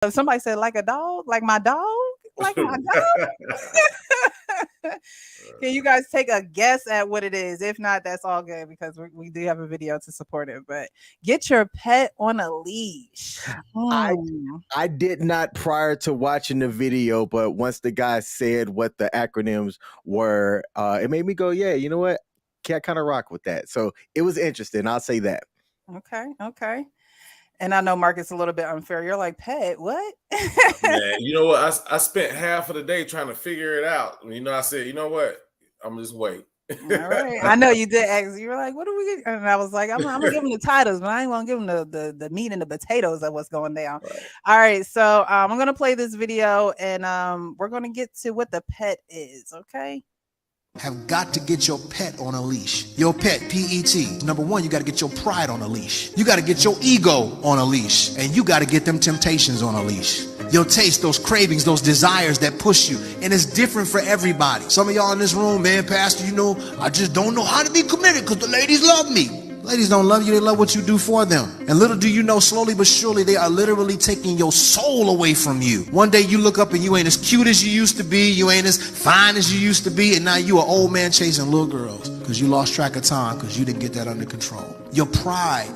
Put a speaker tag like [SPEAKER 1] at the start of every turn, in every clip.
[SPEAKER 1] If somebody said like a dog, like my dog. Can you guys take a guess at what it is? If not, that's all good because we do have a video to support it. But get your pet on a leash.
[SPEAKER 2] I
[SPEAKER 1] Hmm.
[SPEAKER 2] I did not prior to watching the video, but once the guy said what the acronyms were, it made me go, yeah, you know what? Can I kind of rock with that? So it was interesting. I'll say that.
[SPEAKER 1] Okay, okay. And I know Mark is a little bit unfair. You're like, pet, what?
[SPEAKER 3] Man, you know what? I spent half of the day trying to figure it out. You know, I said, you know what? I'm just wait.
[SPEAKER 1] All right. I know you did ask. You were like, what do we get? And I was like, I'm gonna give them the titles, but I ain't gonna give them the meat and the potatoes of what's going down.
[SPEAKER 3] Right.
[SPEAKER 1] All right. So I'm gonna play this video and we're gonna get to what the pet is, okay?
[SPEAKER 4] Have got to get your pet on a leash. Your pet, PET. Number one, you got to get your pride on a leash. You got to get your ego on a leash. And you got to get them temptations on a leash. Your taste, those cravings, those desires that push you. And it's different for everybody. Some of y'all in this room, man, Pastor, you know, I just don't know how to be committed because the ladies love me. Ladies don't love you, they love what you do for them. And little do you know, slowly but surely, they are literally taking your soul away from you. One day you look up and you ain't as cute as you used to be, you ain't as fine as you used to be, and now you an old man chasing little girls because you lost track of time because you didn't get that under control. Your pride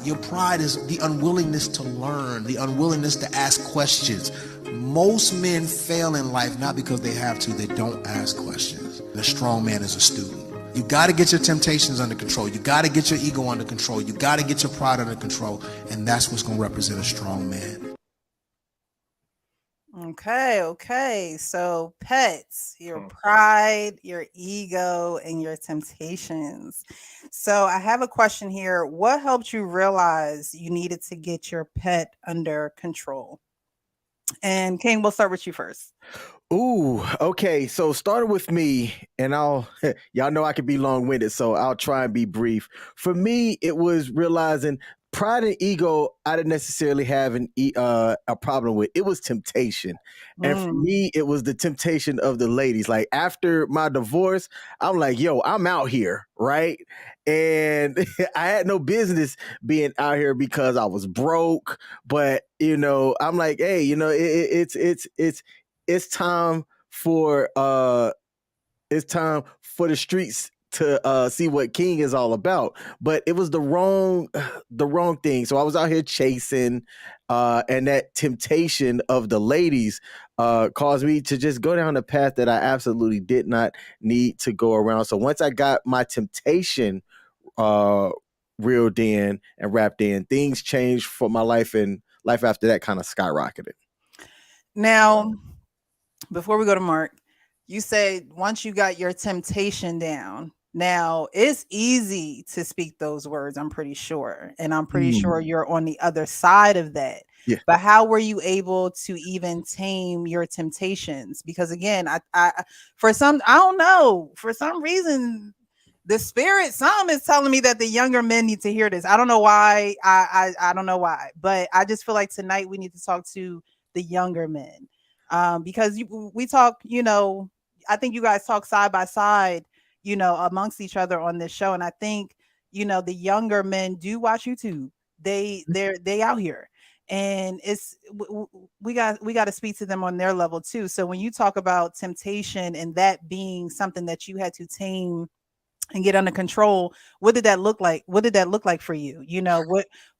[SPEAKER 4] is the unwillingness to learn, the unwillingness to ask questions. Most men fail in life not because they have to, they don't ask questions. And a strong man is a student. You got to get your temptations under control. You got to get your ego under control. You got to get your pride under control. And that's what's going to represent a strong man.
[SPEAKER 1] Okay, okay. So pets, your pride, your ego, and your temptations. So I have a question here. What helped you realize you needed to get your pet under control? And King, we'll start with you first.
[SPEAKER 2] Ooh, okay. So starting with me, and y'all know I can be long winded, so I'll try and be brief. For me, it was realizing pride and ego I didn't necessarily have a problem with. It was temptation. And for
[SPEAKER 1] Mm.
[SPEAKER 2] me, it was the temptation of the ladies. Like after my divorce, I'm like, yo, I'm out here, right? And I had no business being out here because I was broke. But I'm like, hey, it's time for the streets to see what King is all about. But it was the wrong thing. So I was out here chasing, and that temptation of the ladies caused me to just go down a path that I absolutely did not need to go around. So once I got my temptation reeled in and wrapped in, things changed for my life, and life after that kind of skyrocketed.
[SPEAKER 1] Now, before we go to Mark, you said once you got your temptation down, now it's easy to speak those words, I'm pretty sure. And I'm pretty sure you're on the other side of that.
[SPEAKER 2] Yeah.
[SPEAKER 1] But how were you able to even tame your temptations? Because again, I don't know, for some reason, the spirit, some is telling me that the younger men need to hear this. I don't know why. I don't know why, but I just feel like tonight we need to talk to the younger men. Because we talk, I think you guys talk side by side, amongst each other on this show. And I think, the younger men do watch YouTube. They out here. And we got to speak to them on their level too. So when you talk about temptation and that being something that you had to tame and get under control, what did that look like? What did that look like for you?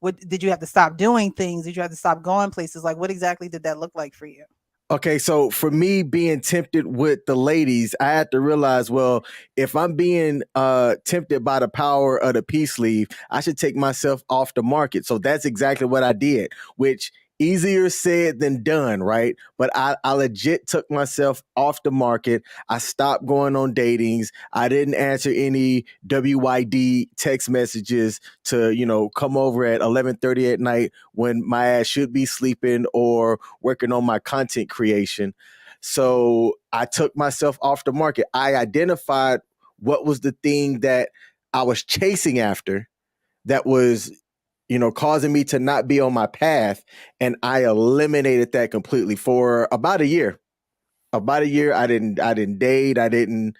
[SPEAKER 1] What did you have to stop doing things? Did you have to stop going places? Like what exactly did that look like for you?
[SPEAKER 2] Okay, so for me being tempted with the ladies, I had to realize, well, if I'm being tempted by the power of the peace leave, I should take myself off the market. So that's exactly what I did, which easier said than done, right? But I legit took myself off the market. I stopped going on datings. I didn't answer any WYD text messages to, come over at 11:30 at night when my ass should be sleeping or working on my content creation. So I took myself off the market. I identified what was the thing that I was chasing after that was causing me to not be on my path. And I eliminated that completely for about a year. About a year, I didn't date. I didn't,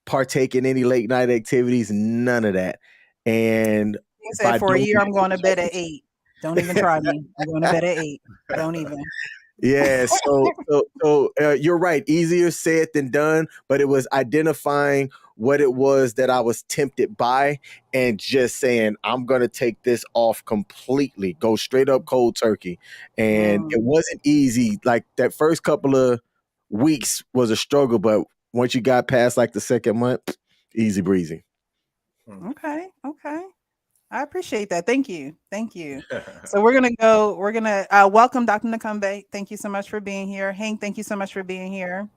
[SPEAKER 2] partake in any late night activities, none of that. And
[SPEAKER 1] You said for a year, I'm going to bed at 8. Don't even try me. I'm going to bed at 8. Don't even.
[SPEAKER 2] Yeah, so you're right. Easier said than done, but it was identifying what it was that I was tempted by and just saying, I'm going to take this off completely, go straight up cold turkey. And it wasn't easy. Like that first couple of weeks was a struggle, but once you got past like the second month, easy breezy.
[SPEAKER 1] Okay. I appreciate that. Thank you. So we're gonna welcome Dr. Nakumbe. Thank you so much for being here. Hank, thank you so much for being here.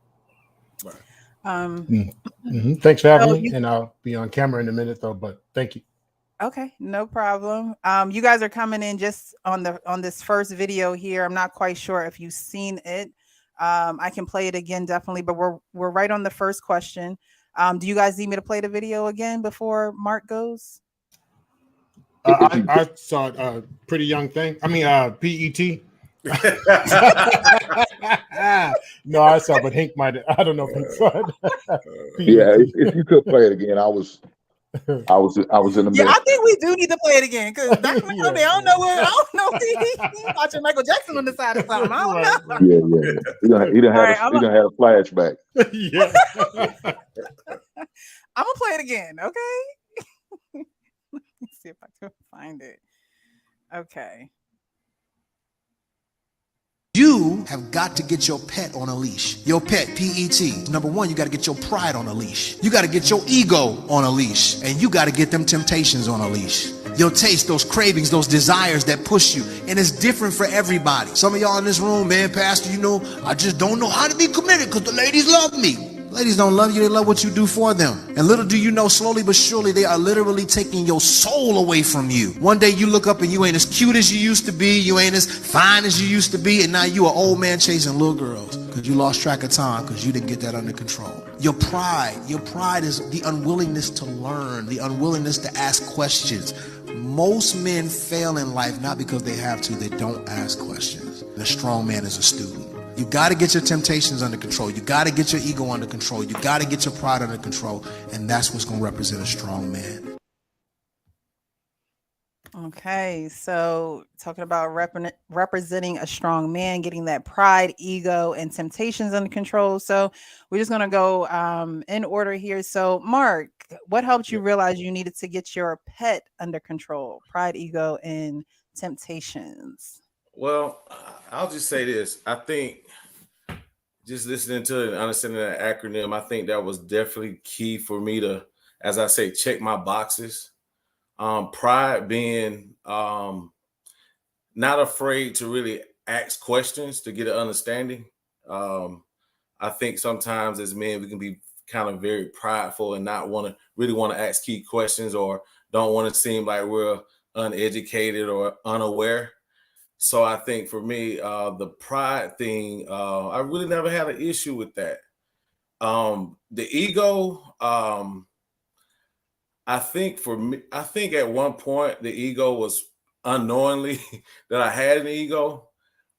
[SPEAKER 5] Thanks for having me. And I'll be on camera in a minute though, but thank you.
[SPEAKER 1] Okay, no problem. You guys are coming in just on this first video here. I'm not quite sure if you've seen it. I can play it again, definitely, but we're right on the first question. Do you guys need me to play the video again before Mark goes?
[SPEAKER 5] I saw a Pretty Young Thing. I mean, PET. No, I saw, but Hank might. I don't know if he saw it.
[SPEAKER 6] Yeah, if you could play it again, I was in the middle.
[SPEAKER 1] Yeah, I think we do need to play it again because Dr. McCombie, I don't know. He's watching Michael Jackson on the side of something. I don't know.
[SPEAKER 6] Yeah. He done had a flashback.
[SPEAKER 5] Yeah.
[SPEAKER 1] I'm gonna play it again, okay? Let me see if I can find it. Okay.
[SPEAKER 4] You have got to get your pet on a leash. Your pet, PET. Number one, you got to get your pride on a leash. You got to get your ego on a leash. And you got to get them temptations on a leash. Your taste, those cravings, those desires that push you. And it's different for everybody. Some of y'all in this room, man, Pastor, I just don't know how to be committed because the ladies love me. Ladies don't love you, they love what you do for them. And little do you know, slowly but surely, they are literally taking your soul away from you. One day you look up and you ain't as cute as you used to be, you ain't as fine as you used to be, and now you an old man chasing little girls because you lost track of time because you didn't get that under control. Your pride is the unwillingness to learn, the unwillingness to ask questions. Most men fail in life not because they have to, they don't ask questions. The strong man is a student. You got to get your temptations under control. You got to get your ego under control. You got to get your pride under control. And that's what's going to represent a strong man.
[SPEAKER 1] Okay, so talking about representing a strong man, getting that pride, ego, and temptations under control. So we're just going to go in order here. So Mark, what helped you realize you needed to get your pet under control? Pride, ego, and temptations.
[SPEAKER 3] Well, I'll just say this. I think just listening to it and understanding that acronym, I think that was definitely key for me to, as I say, check my boxes. Pride being not afraid to really ask questions to get an understanding. I think sometimes as men, we can be kind of very prideful and not really want to ask key questions or don't want to seem like we're uneducated or unaware. So I think for me, the pride thing, I really never had an issue with that. The ego, I think for me, at one point the ego was unknowingly that I had an ego.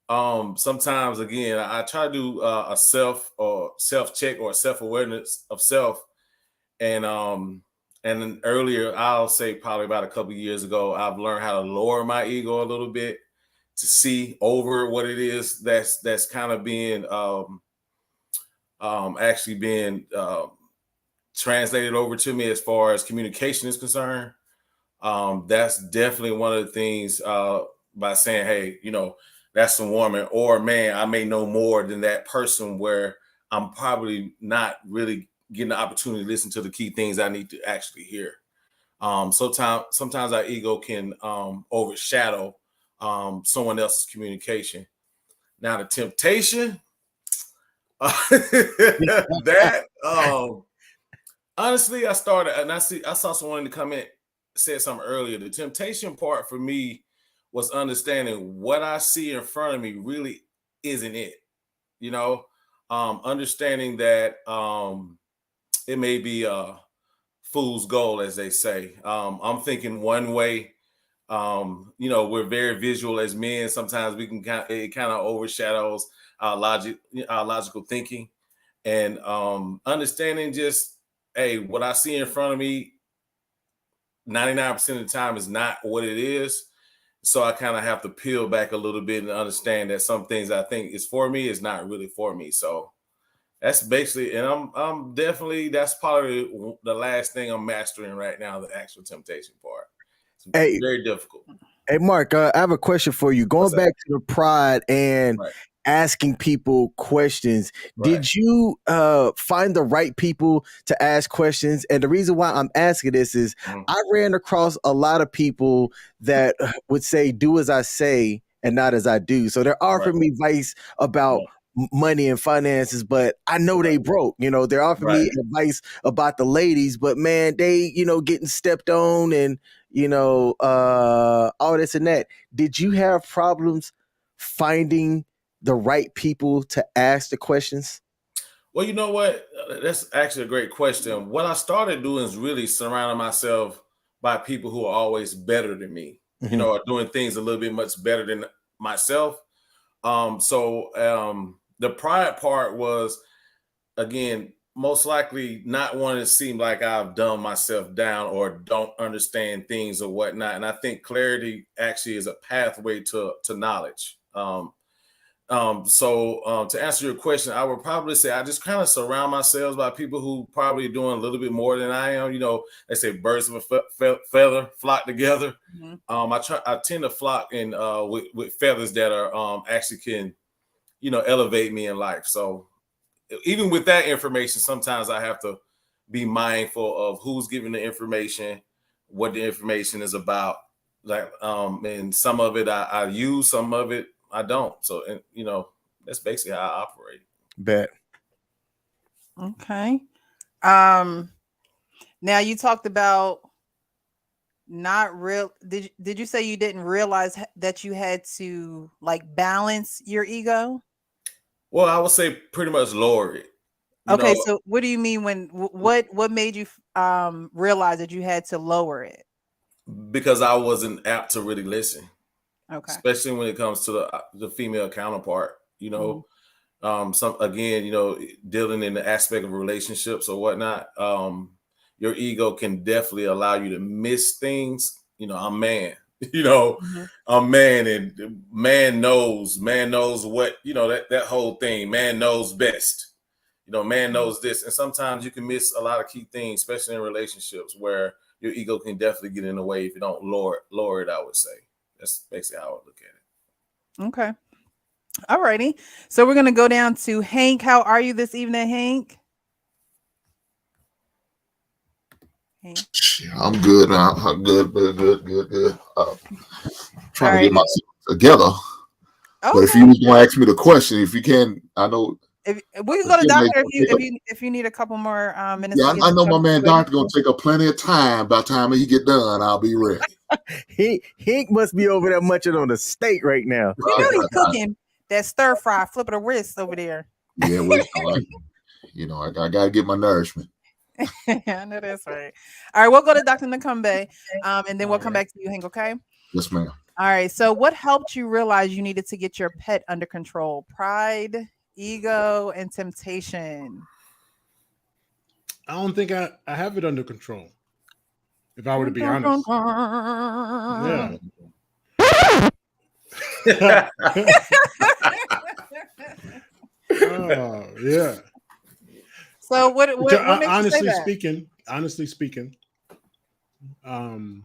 [SPEAKER 3] Sometimes again, I try to do a self check or self-awareness of self. And then earlier, I'll say probably about a couple of years ago, I've learned how to lower my ego a little bit to see over what it is that's kind of being actually being translated over to me as far as communication is concerned. That's definitely one of the things by saying, hey, that's a woman or man, I may know more than that person where I'm probably not really getting the opportunity to listen to the key things I need to actually hear. Sometimes our ego can overshadow someone else's communication. Now the temptation, that honestly, I started and I saw someone in the comment said something earlier. The temptation part for me was understanding what I see in front of me really isn't it. Understanding that it may be a fool's goal, as they say. I'm thinking one way. We're very visual as men. Sometimes we can it kind of overshadows our logical thinking, and understanding just, hey, what I see in front of me 99% of the time is not what it is. So I kind of have to peel back a little bit and understand that some things I think is for me is not really for me. So that's basically, and I'm definitely, that's probably the last thing I'm mastering right now, the actual temptation part. It's
[SPEAKER 2] Hey.
[SPEAKER 3] very difficult.
[SPEAKER 2] Hey, Mark, I have a question for you. Going back to the pride and asking people questions, did you find the right people to ask questions? And the reason why I'm asking this is I ran across a lot of people that would say, do as I say and not as I do. So they're offering me advice about money and finances, but I know they broke. You know, they're offering me advice about the ladies, but man, they, you know, getting stepped on and, you know, all this and that. Did you have problems finding the right people to ask the questions?
[SPEAKER 3] Well, you know what? That's actually a great question. What I started doing is really surrounding myself by people who are always better than me, you know, are doing things a little bit much better than myself. The pride part was, again, most likely not wanting to seem like I've dumbed myself down or don't understand things or whatnot. And I think clarity actually is a pathway to knowledge. To answer your question, I would probably say I just kind of surround myself by people who probably doing a little bit more than I am. You know, they say birds of a feather flock together. I tend to flock in with feathers that are actually can, you know, elevate me in life. So even with that information, sometimes I have to be mindful of who's giving the information, what the information is about. Like, and some of it I use, some of it I don't. So, and you know, that's basically how I operate.
[SPEAKER 2] Bet.
[SPEAKER 1] Okay. Now you talked about not real. Did you say you didn't realize that you had to like balance your ego?
[SPEAKER 3] Well, I would say pretty much lower it.
[SPEAKER 1] Okay, so what do you mean when what made you realize that you had to lower it?
[SPEAKER 3] Because I wasn't apt to really listen.
[SPEAKER 1] Okay.
[SPEAKER 3] Especially when it comes to the female counterpart, you know, some, again, you know, dealing in the aspect of relationships or whatnot, your ego can definitely allow you to miss things. You know, I'm man, you know, I'm man, and man knows what, you know, that whole thing, man knows best, you know, man knows this. And sometimes you can miss a lot of key things, especially in relationships where your ego can definitely get in the way if you don't lower it, I would say. That's basically how I look at it.
[SPEAKER 1] Okay. All righty. So we're going to go down to Hank. How are you this evening, Hank?
[SPEAKER 6] I'm good. I'm good. Trying to get myself together. Okay. But if you was going to ask me the question, if you can, I know.
[SPEAKER 1] If we can go to doctor if you need a couple more minutes.
[SPEAKER 6] Yeah, I know my man doctor gonna take up plenty of time. By the time he get done, I'll be ready.
[SPEAKER 2] He must be over there munching on the steak right now.
[SPEAKER 1] You know he's cooking that stir fry, flip of the wrist over there.
[SPEAKER 6] Yeah, you know, I gotta get my nourishment.
[SPEAKER 1] I know that's right. All right, we'll go to Dr. Nakumbe, and then we'll come back to you, Hank. Okay.
[SPEAKER 6] Yes, ma'am.
[SPEAKER 1] All right. So, what helped you realize you needed to get your pet under control? Pride, ego, and temptation.
[SPEAKER 5] I don't think I have it under control. If I were to be honest. Yeah. Oh, yeah.
[SPEAKER 1] So what makes
[SPEAKER 5] honestly
[SPEAKER 1] you say
[SPEAKER 5] speaking, and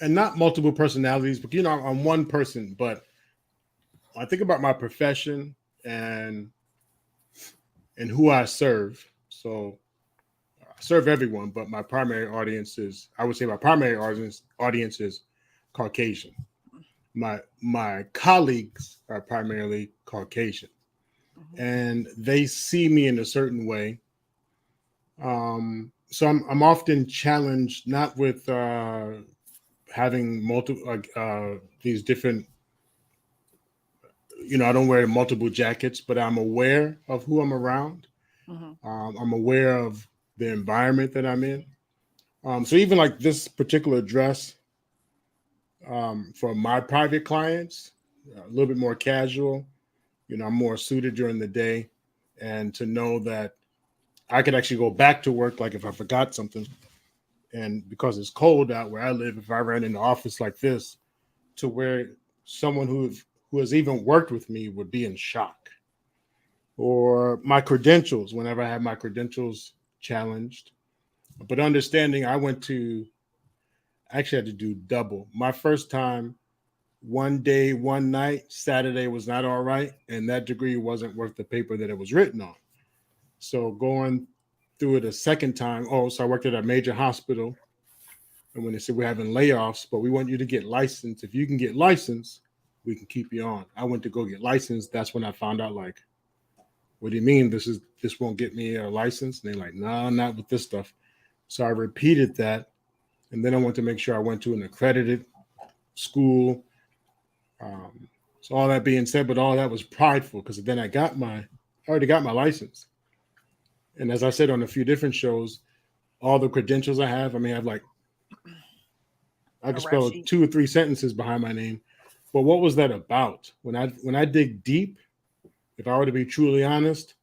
[SPEAKER 5] not multiple personalities, but you know, I'm one person, but I think about my profession and who I serve. So I serve everyone, but my primary audience is, I would say my primary audience is Caucasian. My colleagues are primarily Caucasian, and they see me in a certain way. So I'm often challenged, not with having multiple these different, you know, I don't wear multiple jackets, but I'm aware of who I'm around. I'm aware of the environment that I'm in. So even like this particular dress, for my private clients, a little bit more casual, you know, I'm more suited during the day, and to know that I could actually go back to work, like if I forgot something, and because it's cold out where I live, if I ran in the office like this, to where someone who has even worked with me would be in shock. Or my credentials, whenever I had my credentials challenged. But understanding I actually had to do double. My first time, one day, one night, Saturday was not all right. And that degree wasn't worth the paper that it was written on. So going through it a second time, so I worked at a major hospital. And when they said we're having layoffs, but we want you to get licensed. If you can get licensed, we can keep you on. I went to go get licensed. That's when I found out, like, what do you mean this won't get me a license? And they're like, no, not with this stuff. So I repeated that. And then I went to make sure I went to an accredited school. So all that being said, but all that was prideful because then I already got my license. And as I said on a few different shows, all the credentials I have, I have like, I could spell 2 or 3 sentences behind my name. But what was that about? When I dig deep, if I were to be truly honest,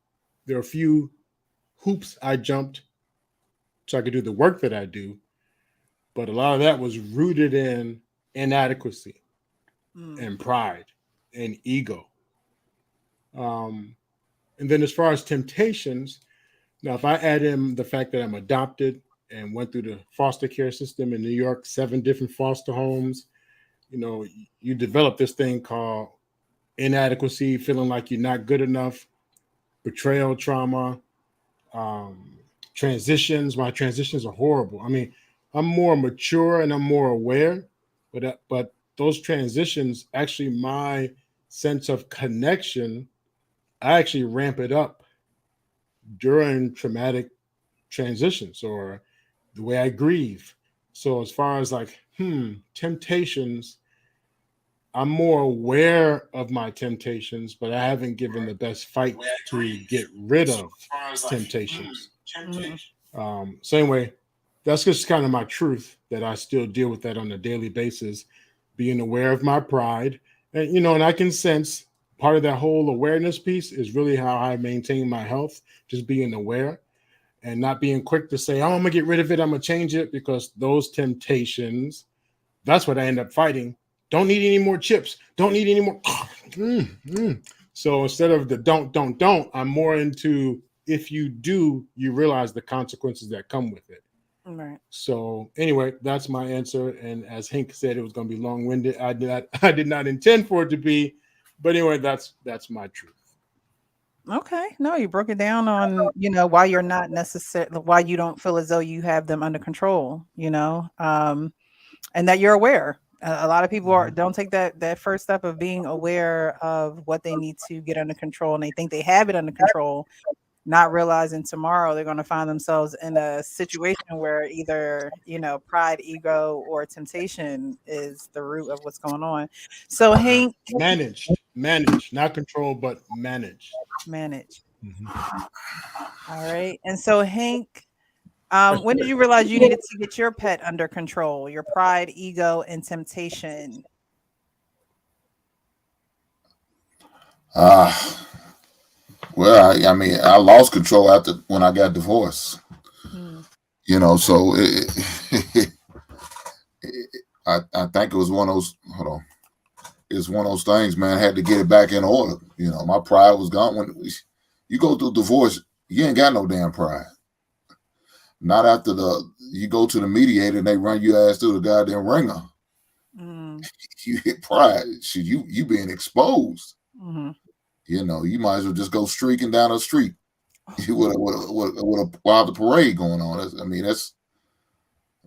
[SPEAKER 5] there are a few hoops I jumped so I could do the work that I do. But a lot of that was rooted in inadequacy and pride and ego. And then as far as temptations, now if I add in the fact that I'm adopted and went through the foster care system in New York, 7 different foster homes, you develop this thing called inadequacy, feeling like you're not good enough, betrayal trauma, transitions. My transitions are horrible. I'm more mature and I'm more aware, but those transitions, actually my sense of connection, I actually ramp it up during traumatic transitions or the way I grieve. So as far as like, temptations, I'm more aware of my temptations, but I haven't given the best fight to get rid of temptations. So anyway, that's just kind of my truth, that I still deal with that on a daily basis, being aware of my pride. And, and I can sense part of that whole awareness piece is really how I maintain my health, just being aware and not being quick to say, I'm going to get rid of it, I'm going to change it, because those temptations, that's what I end up fighting. Don't need any more chips. Don't need any more. So instead of the don't, I'm more into, if you do, you realize the consequences that come with it.
[SPEAKER 1] Right.
[SPEAKER 5] So anyway, that's my answer. And as Hank said, it was going to be long-winded. I did not intend for it to be, but anyway, that's my truth.
[SPEAKER 1] Okay. No, you broke it down on, why you're not necessarily, why you don't feel as though you have them under control, and that you're aware. A lot of people don't take that first step of being aware of what they need to get under control, and they think they have it under control, not realizing tomorrow they're going to find themselves in a situation where either, pride, ego, or temptation is the root of what's going on. So Hank,
[SPEAKER 5] manage, not control, but manage.
[SPEAKER 1] All right. And so Hank, when did you realize you needed to get your pet under control, your pride, ego, and temptation?
[SPEAKER 6] Well, I lost control when I got divorced. So I think it was one of those. Hold on, it's one of those things, man. I had to get it back in order. My pride was gone. When you go through divorce, you ain't got no damn pride. Not after you go to the mediator and they run your ass through the goddamn ringer. You hit pride. Shit, you being exposed. You might as well just go streaking down the street with a wild parade going on. That's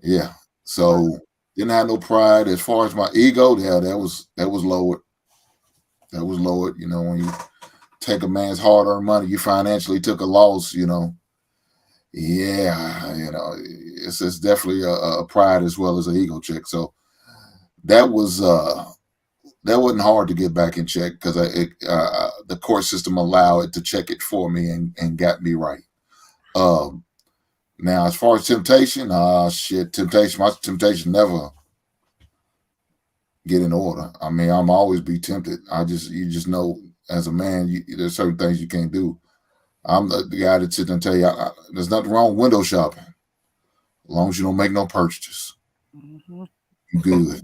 [SPEAKER 6] yeah. So didn't have no pride. As far as my ego, that was lowered. That was lowered. When you take a man's hard-earned money, you financially took a loss. It's definitely a pride as well as an ego check. So that wasn't hard to get back in check, because the court system allowed it to check it for me and got me right. Now, as far as temptation, my temptation never get in order. I'm always be tempted. You just know, as a man, there's certain things you can't do. I'm the guy that sits and tell you, there's nothing wrong with window shopping, as long as you don't make no purchases. You good.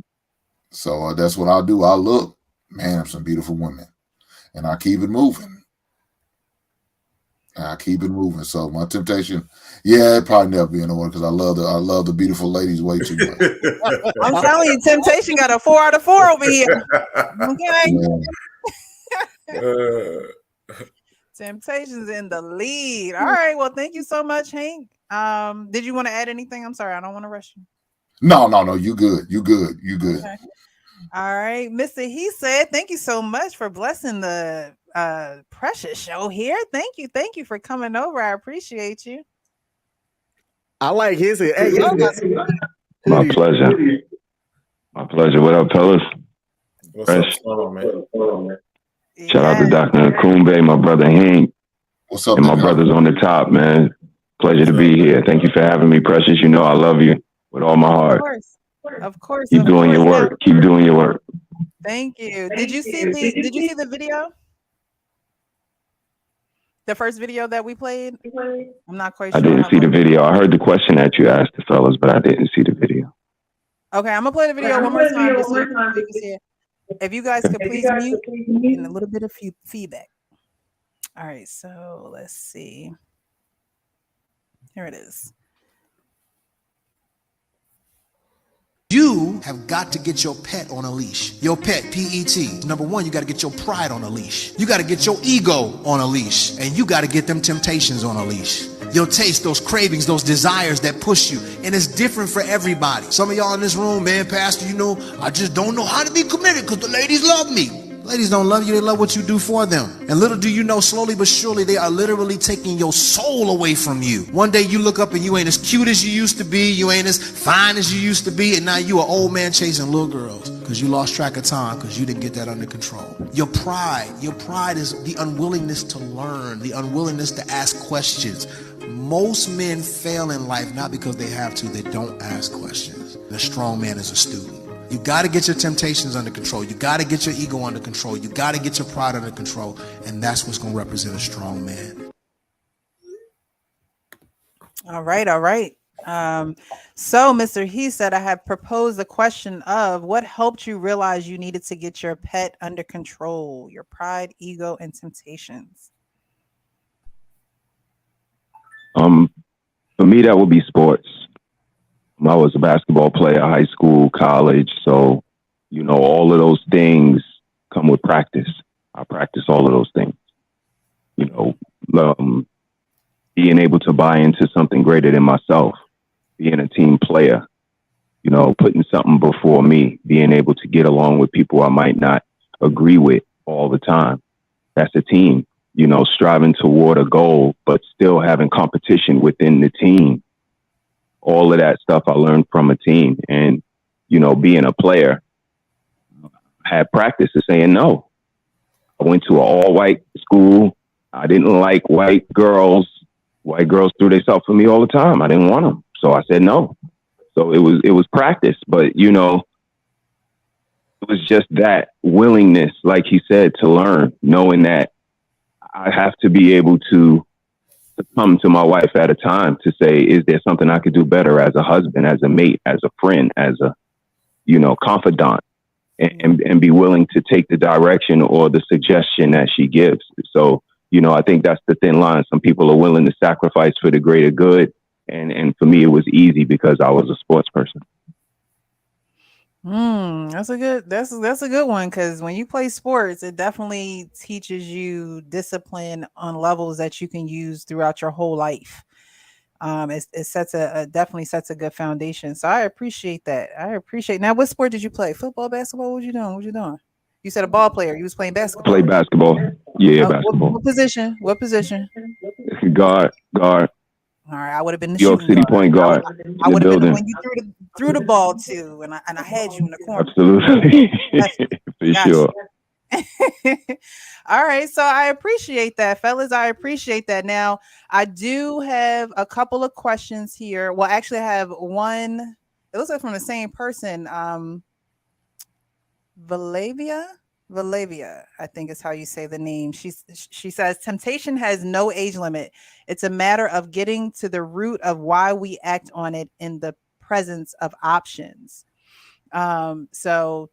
[SPEAKER 6] So that's what I do. I look, man, some beautiful women, and I keep it moving. So my temptation, yeah, it probably never be in order because I love the beautiful ladies way too much.
[SPEAKER 1] I'm telling you, temptation got a 4 out of 4 over here. Okay. Temptation's in the lead. All right. Well, thank you so much, Hank. Did you want to add anything? I'm sorry, I don't want to rush you.
[SPEAKER 6] No, you good. You good.
[SPEAKER 1] Okay. All right, Mr. He said, thank you so much for blessing the Precious show here. Thank you for coming over. I appreciate you.
[SPEAKER 2] I like his. Hey, y'all got some
[SPEAKER 7] My pleasure. My pleasure. What up, fellas?
[SPEAKER 3] What's up, Sloan, man?
[SPEAKER 7] Shout out to Dr. Akumbe, my brother Hank,
[SPEAKER 6] What's up,
[SPEAKER 7] and my brothers on the top, man. Pleasure to be here. Thank you for having me, Precious. You know I love you with all my heart.
[SPEAKER 1] Of course.
[SPEAKER 7] Keep doing your work. Keep doing your work.
[SPEAKER 1] Thank you. Did you see the video? The first video that we played? I'm not quite sure.
[SPEAKER 7] I didn't see the video. I heard the question that you asked the fellas, but I didn't see the video.
[SPEAKER 1] Okay, I'm gonna play the video one more time just so you can see it. If you guys could please mute and a little bit of feedback. All right, so let's see. Here it is.
[SPEAKER 4] You have got to get your pet on a leash. Your pet, P-E-T. Number one, you got to get your pride on a leash. You got to get your ego on a leash. And you got to get them temptations on a leash. Your taste, those cravings, those desires that push you. And it's different for everybody. Some of y'all in this room, man, Pastor, I just don't know how to be committed because the ladies love me. Ladies don't love you, they love what you do for them. And little do you know, slowly but surely, they are literally taking your soul away from you. One day you look up and you ain't as cute as you used to be, you ain't as fine as you used to be, and now you an old man chasing little girls because you lost track of time because you didn't get that under control. Your pride is the unwillingness to learn, the unwillingness to ask questions. Most men fail in life not because they have to, they don't ask questions. The strong man is a student. You got to get your temptations under control. You got to get your ego under control. You got to get your pride under control. And that's what's going to represent a strong man.
[SPEAKER 1] All right. So, Mr. He said, I have proposed the question of what helped you realize you needed to get your pet under control, your pride, ego, and temptations.
[SPEAKER 7] For me, that would be sports. I was a basketball player, high school, college. So, all of those things come with practice. I practice all of those things. Being able to buy into something greater than myself, being a team player, putting something before me, being able to get along with people I might not agree with all the time. That's a team, striving toward a goal, but still having competition within the team. All of that stuff I learned from a team. And, being a player, I had practice of saying no. I went to an all-white school. I didn't like white girls. White girls threw themselves for me all the time. I didn't want them. So I said no. So it was practice. But, it was just that willingness, like he said, to learn, knowing that I have to be able to come to my wife at a time to say, is there something I could do better as a husband, as a mate, as a friend, as a, confidant, and be willing to take the direction or the suggestion that she gives. So, I think that's the thin line. Some people are willing to sacrifice for the greater good. And for me, it was easy because I was a sports person.
[SPEAKER 1] That's a good one, because when you play sports, it definitely teaches you discipline on levels that you can use throughout your whole life. It definitely sets a good foundation. So I appreciate that. Now, what sport did you play? Football, basketball? What were you doing? You said a ball player. You was playing basketball.
[SPEAKER 7] Play basketball. Yeah, basketball.
[SPEAKER 1] What position?
[SPEAKER 7] Guard.
[SPEAKER 1] All right, I would have been the
[SPEAKER 7] York City
[SPEAKER 1] guard.
[SPEAKER 7] Point guard.
[SPEAKER 1] I would have been the one you threw the ball to, and I had you in the corner.
[SPEAKER 7] Absolutely, for sure.
[SPEAKER 1] All right, so I appreciate that, fellas. I appreciate that. Now, I do have a couple of questions here. Well, actually, I have one. It looks like from the same person. Valavia, I think is how you say the name. She says, temptation has no age limit. It's a matter of getting to the root of why we act on it in the presence of options. So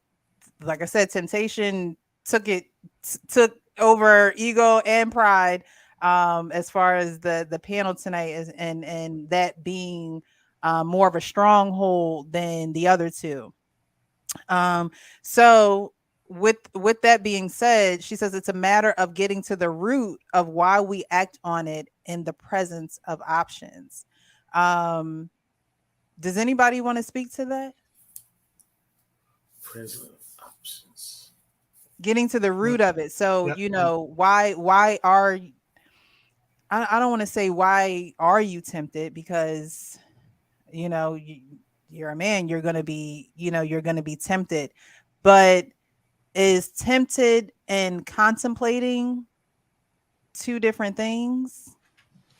[SPEAKER 1] like I said, temptation took over ego and pride, as far as the panel tonight is, and that being more of a stronghold than the other two. So with that being said, she says it's a matter of getting to the root of why we act on it in the presence of options. Does anybody want to speak to that?
[SPEAKER 3] Present options.
[SPEAKER 1] Getting to the root of it. So,
[SPEAKER 5] Yep.
[SPEAKER 1] you know, why are I don't want to say why are you tempted, because you know you're a man, you're going to be, you're going to be tempted, but is tempted and contemplating two different things?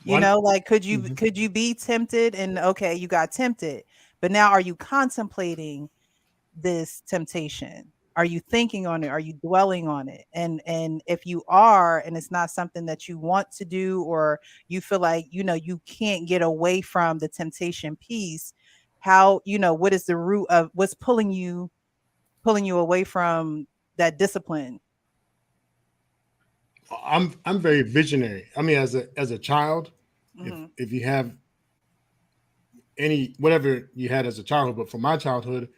[SPEAKER 1] Like could you be tempted and okay, you got tempted, but now are you contemplating this temptation? Are you thinking on it? Are you dwelling on it? And if you are, and it's not something that you want to do, or you feel like, you can't get away from the temptation piece, how, what is the root of what's pulling you away from that discipline?
[SPEAKER 5] I'm very visionary. I mean, as a child,
[SPEAKER 1] Mm-hmm.
[SPEAKER 5] if you have whatever you had as a childhood, but for my childhood,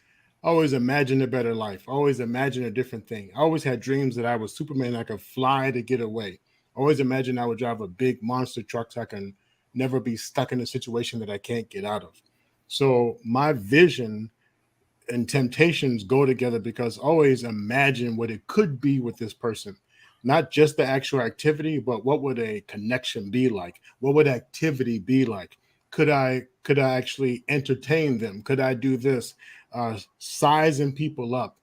[SPEAKER 5] I always imagined a better life. I always imagined a different thing. I always had dreams that I was Superman. I could fly to get away. I always imagined I would drive a big monster truck so I can never be stuck in a situation that I can't get out of. So my vision and temptations go together, because I always imagine what it could be with this person. Not just the actual activity, but what would a connection be like? What would activity be like? Could I actually entertain them? Could I do this? Sizing people up,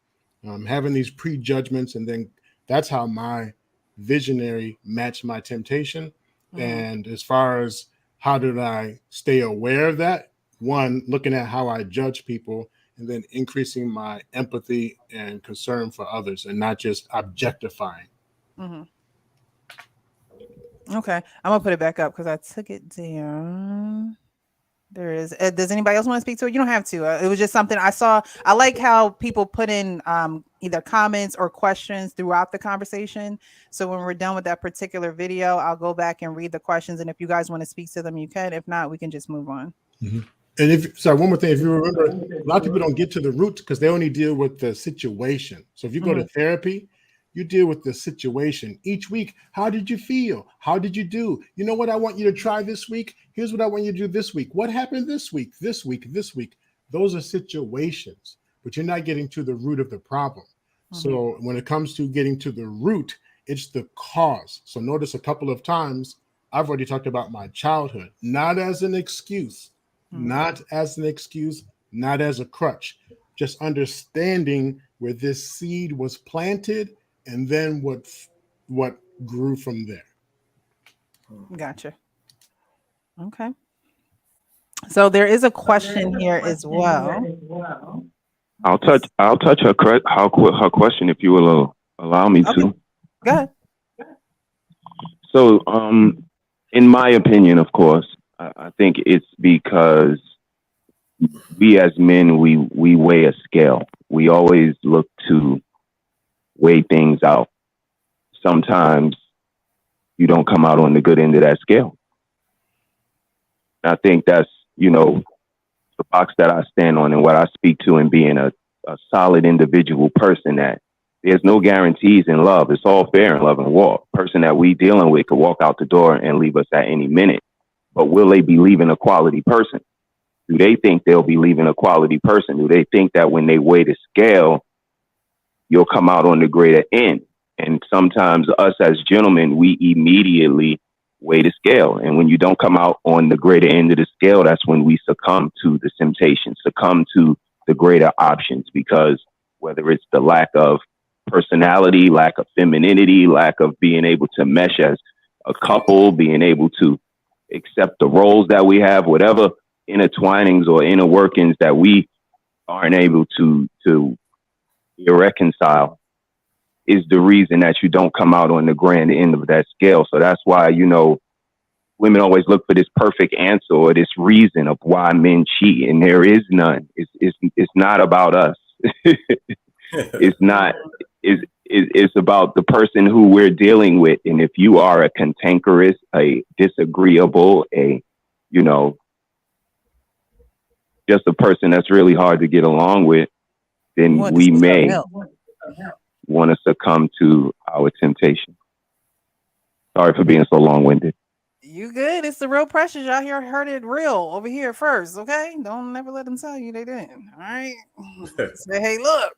[SPEAKER 5] having these prejudgments, and then that's how my visionary matched my temptation.
[SPEAKER 1] Mm-hmm.
[SPEAKER 5] And as far as how did I stay aware of that? One, looking at how I judge people, and then increasing my empathy and concern for others, and not just objectifying.
[SPEAKER 1] Mm-hmm. Okay, I'm gonna put it back up because I took it down. There is. Does anybody else want to speak to it? You don't have to. It was just something I saw. I like how people put in either comments or questions throughout the conversation. So when we're done with that particular video, I'll go back and read the questions. And if you guys want to speak to them, you can. If not, we can just move on.
[SPEAKER 5] Mm-hmm. And one more thing, if you remember, a lot of people don't get to the root because they only deal with the situation. So if you go to therapy, you deal with the situation each week. How did you feel? How did you do? You know what I want you to try this week? Here's what I want you to do this week. What happened this week? This week? Those are situations, but you're not getting to the root of the problem. Mm-hmm. So when it comes to getting to the root, it's the cause. So notice a couple of times I've already talked about my childhood, not as an excuse, not as a crutch, just understanding where this seed was planted and then what grew from there.
[SPEAKER 1] Gotcha. Okay. So there is a question here as well.
[SPEAKER 7] I'll touch her question if you will allow me to.
[SPEAKER 1] Go ahead.
[SPEAKER 7] So, in my opinion, of course, I think it's because we as men, we weigh a scale. We always look to weigh things out. Sometimes you don't come out on the good end of that scale. I think that's, the box that I stand on and what I speak to, and being a solid individual person, that there's no guarantees in love. It's all fair in love and war. Person that we dealing with could walk out the door and leave us at any minute. But will they be leaving a quality person? Do they think they'll be leaving a quality person? Do they think that when they weigh the scale, you'll come out on the greater end? And sometimes us as gentlemen, we immediately weigh the scale. And when you don't come out on the greater end of the scale, that's when we succumb to the temptation, succumb to the greater options, because whether it's the lack of personality, lack of femininity, lack of being able to mesh as a couple, being able to accept the roles that we have, whatever intertwinings or inner workings that we aren't able to reconcile, is the reason that you don't come out on the grand end of that scale. So that's why, women always look for this perfect answer or this reason of why men cheat, and there is none. It's not about us. It's not. It's about the person who we're dealing with, and if you are a cantankerous, a disagreeable, just a person that's really hard to get along with, then we may want to succumb to our temptation. Sorry for being so long-winded.
[SPEAKER 1] You good? It's the real pressures. Y'all here heard it real over here first, okay? Don't never let them tell you they didn't. All right. Say, hey, look,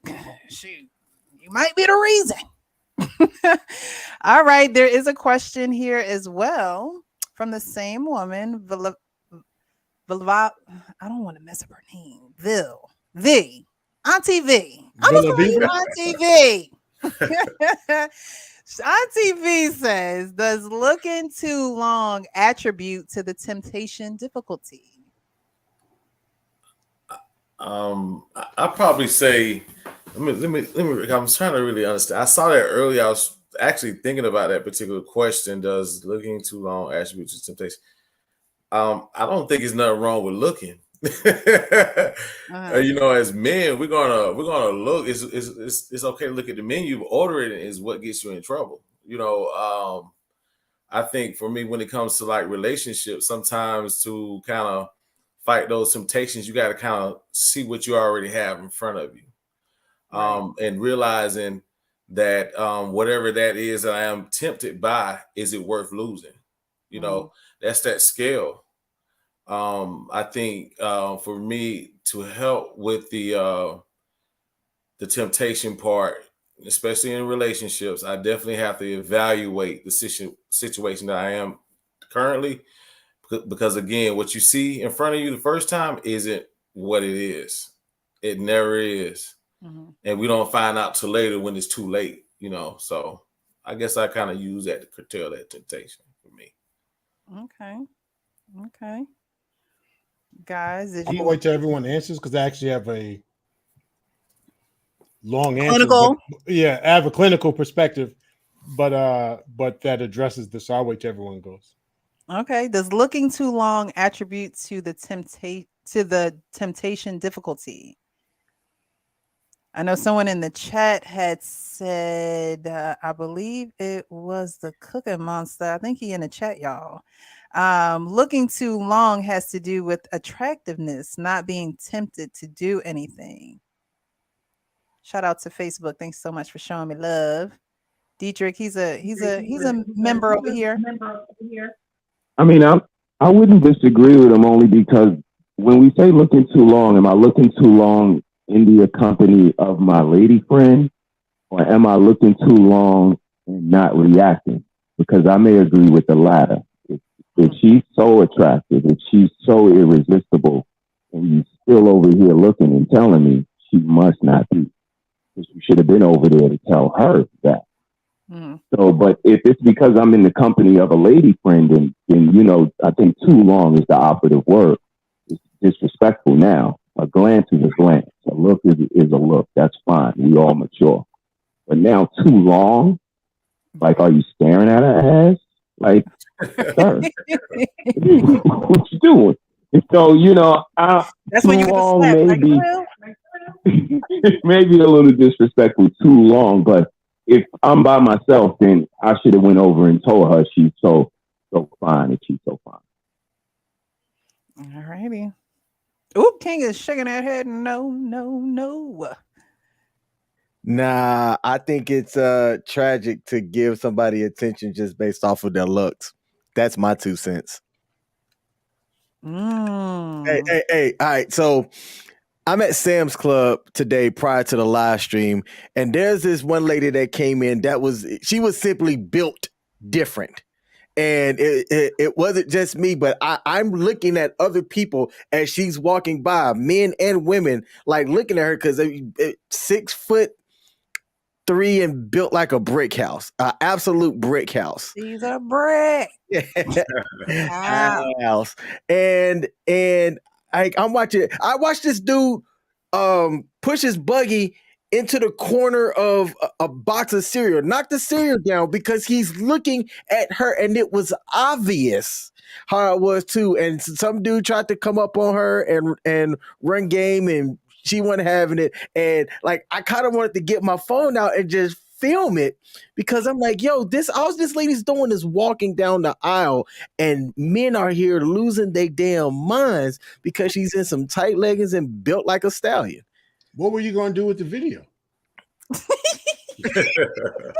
[SPEAKER 1] shoot, you might be the reason. All right. There is a question here as well from the same woman, I don't want to mess up her name. Auntie V. I'm gonna call you Auntie V. Auntie V says, does looking too long attribute to the temptation difficulty?
[SPEAKER 3] I probably say, let me. I'm trying to really understand. I saw that earlier. I was actually thinking about that particular question. Does looking too long attribute to temptation? I don't think there's nothing wrong with looking. As men, we're gonna look. It's okay to look at the menu, but ordering it is what gets you in trouble. I think for me, when it comes to like relationships, sometimes to kind of fight those temptations, you got to kind of see what you already have in front of you, and realizing that whatever that is that I am tempted by, is it worth losing? That's that scale. I think for me to help with the temptation part, especially in relationships, I definitely have to evaluate the situation that I am currently, because again, what you see in front of you the first time isn't what it is. It never is. Mm-hmm. And we don't find out till later when it's too late, so I guess I kind of use that to curtail that temptation for me.
[SPEAKER 1] Okay. Guys,
[SPEAKER 5] I'm gonna wait till everyone answers, because I actually have a long answer.
[SPEAKER 1] Clinical.
[SPEAKER 5] I have a clinical perspective, but that addresses this. So I'll wait till everyone goes.
[SPEAKER 1] Okay. Does looking too long attribute to the temptation difficulty? I know someone in the chat had said, I believe it was the Cooking Monster. I think he in the chat, y'all. Looking too long has to do with attractiveness, not being tempted to do anything. Shout out to Facebook. Thanks so much for showing me love. Dietrich, he's a member over here.
[SPEAKER 7] I mean, I wouldn't disagree with him, only because when we say looking too long, am I looking too long in the company of my lady friend, or am I looking too long and not reacting? Because I may agree with the latter. If she's so attractive, if she's so irresistible, and you still over here looking and telling me, she must not be. Because you should have been over there to tell her that. Mm. So, but if it's because I'm in the company of a lady friend, then I think too long is the operative word. It's disrespectful now. A glance is a glance. A look is a look. That's fine. We all mature. But now too long? Like, are you staring at her ass? Like, sir, what you doing? And so,
[SPEAKER 1] that's when you get the slap.
[SPEAKER 7] Maybe a little disrespectful, too long. But if I'm by myself, then I should have went over and told her she's so fine, and she's so fine.
[SPEAKER 1] All righty. Oop, King is shaking that head. No.
[SPEAKER 2] Nah, I think it's tragic to give somebody attention just based off of their looks. That's my 2 cents. Hey, all right. So I'm at Sam's Club today prior to the live stream, and there's this one lady that came in she was simply built different. And it wasn't just me, but I'm looking at other people as she's walking by, men and women, like looking at her because 6'3" and built like a brick house, an absolute brick house.
[SPEAKER 1] She's a brick
[SPEAKER 2] house. And I'm watching. I watched this dude push his buggy into the corner of a box of cereal, knock the cereal down because he's looking at her, and it was obvious how it was too. And some dude tried to come up on her and run game, and She wasn't having it. And like, I kind of wanted to get my phone out and just film it because I'm like, yo, all this lady's doing is walking down the aisle and men are here losing their damn minds because she's in some tight leggings and built like a stallion.
[SPEAKER 5] What were you going to do with the video?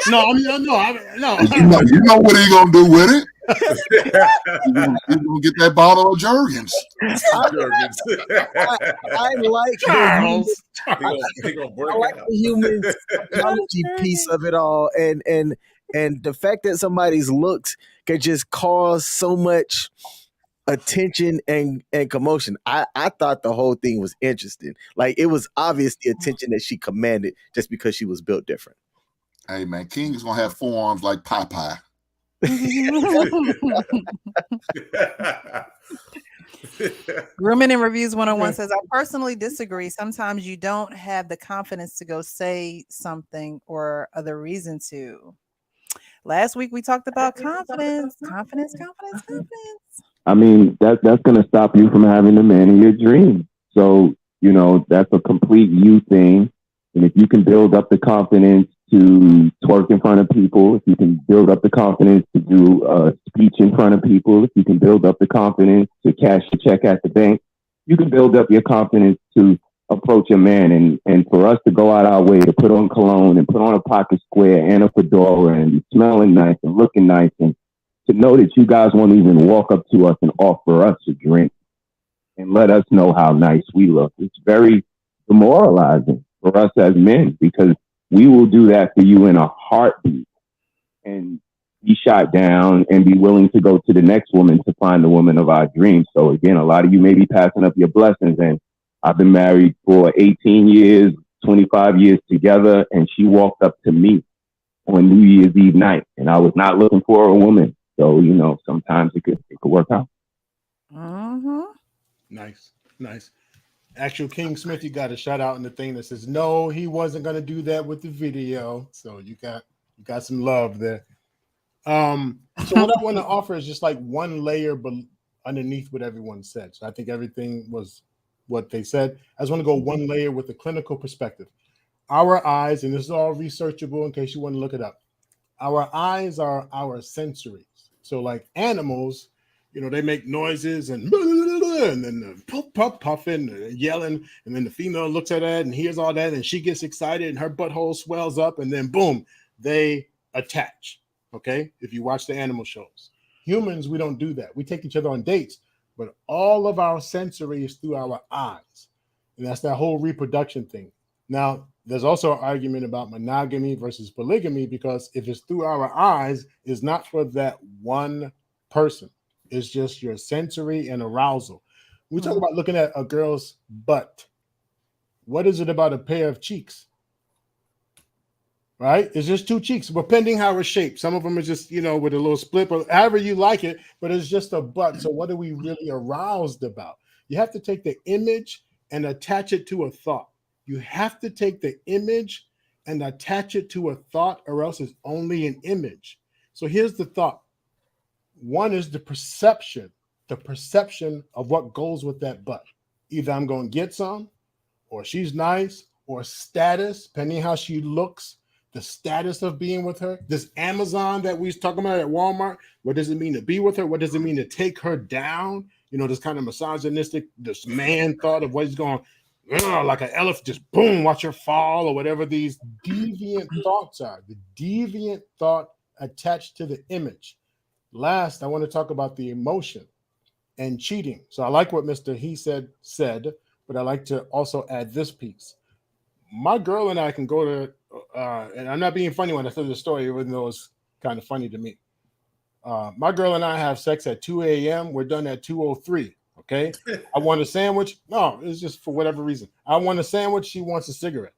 [SPEAKER 5] No.
[SPEAKER 6] You know what he gonna do with it? He's gonna get that bottle of Jergens.
[SPEAKER 2] I like
[SPEAKER 5] Charles.
[SPEAKER 3] He gonna break
[SPEAKER 2] I like
[SPEAKER 3] out.
[SPEAKER 2] the human psychology piece of it all, and the fact that somebody's looks can just cause so much attention and commotion. I thought the whole thing was interesting. Like, it was obvious the attention that she commanded just because she was built different.
[SPEAKER 6] Hey man, King is gonna have forearms like Popeye.
[SPEAKER 1] Grooming and Reviews 101 says, I personally disagree. Sometimes you don't have the confidence to go say something or other reason to. Last week we talked about confidence.
[SPEAKER 7] I mean, that's going to stop you from having the man of your dreams. So, that's a complete you thing. And if you can build up the confidence to twerk in front of people, if you can build up the confidence to do a speech in front of people, if you can build up the confidence to cash a check at the bank, you can build up your confidence to approach a man. And for us to go out our way to put on cologne and put on a pocket square and a fedora and be smelling nice and looking nice, and to know that you guys won't even walk up to us and offer us a drink and let us know how nice we look. It's very demoralizing for us as men, because we will do that for you in a heartbeat and be shot down and be willing to go to the next woman to find the woman of our dreams. So again, a lot of you may be passing up your blessings, and I've been married for 18 years, 25 years together, and she walked up to me on New Year's Eve night, and I was not looking for a woman. So, sometimes it could work out.
[SPEAKER 1] Mm-hmm.
[SPEAKER 5] Nice. Actual King Smith, you got a shout out in the thing that says, no, he wasn't going to do that with the video. So you got some love there. So what I want to offer is just like one layer underneath what everyone said. So I think everything was what they said. I just want to go one layer with the clinical perspective. Our eyes, and this is all researchable in case you want to look it up. Our eyes are our sensories. So like animals, they make noises and then puffing, yelling, and then the female looks at that and hears all that, and she gets excited and her butthole swells up, and then boom, they attach. Okay, if you watch the animal shows. Humans, we don't do that. We take each other on dates, but all of our sensory is through our eyes, and that's that whole reproduction thing. Now, there's also an argument about monogamy versus polygamy, because if it's through our eyes, it's not for that one person. It's just your sensory and arousal. We talk about looking at a girl's butt. What is it about a pair of cheeks? Right? It's just two cheeks, depending how it's shaped. Some of them are just, with a little split, or however you like it, but it's just a butt. So what are we really aroused about? You have to take the image and attach it to a thought. You have to take the image and attach it to a thought, or else it's only an image. So here's the thought. One is the perception of what goes with that butt. Either I'm going to get some, or she's nice, or status, depending how she looks, the status of being with her. This Amazon that we was talking about at Walmart, what does it mean to be with her? What does it mean to take her down? This kind of misogynistic, this man thought of what he's going, like an elephant, just boom, watch her fall, or whatever these deviant thoughts are. The deviant thought attached to the image. Last, I want to talk about the emotion and cheating. So I like what Mr. He said, but I like to also add this piece. My girl and I can go to, and I'm not being funny when I tell the story, even though it's kind of funny to me. My girl and I have sex at 2 a.m. We're done at 2:03. Okay. I want a sandwich. No, it's just for whatever reason. I want a sandwich. She wants a cigarette.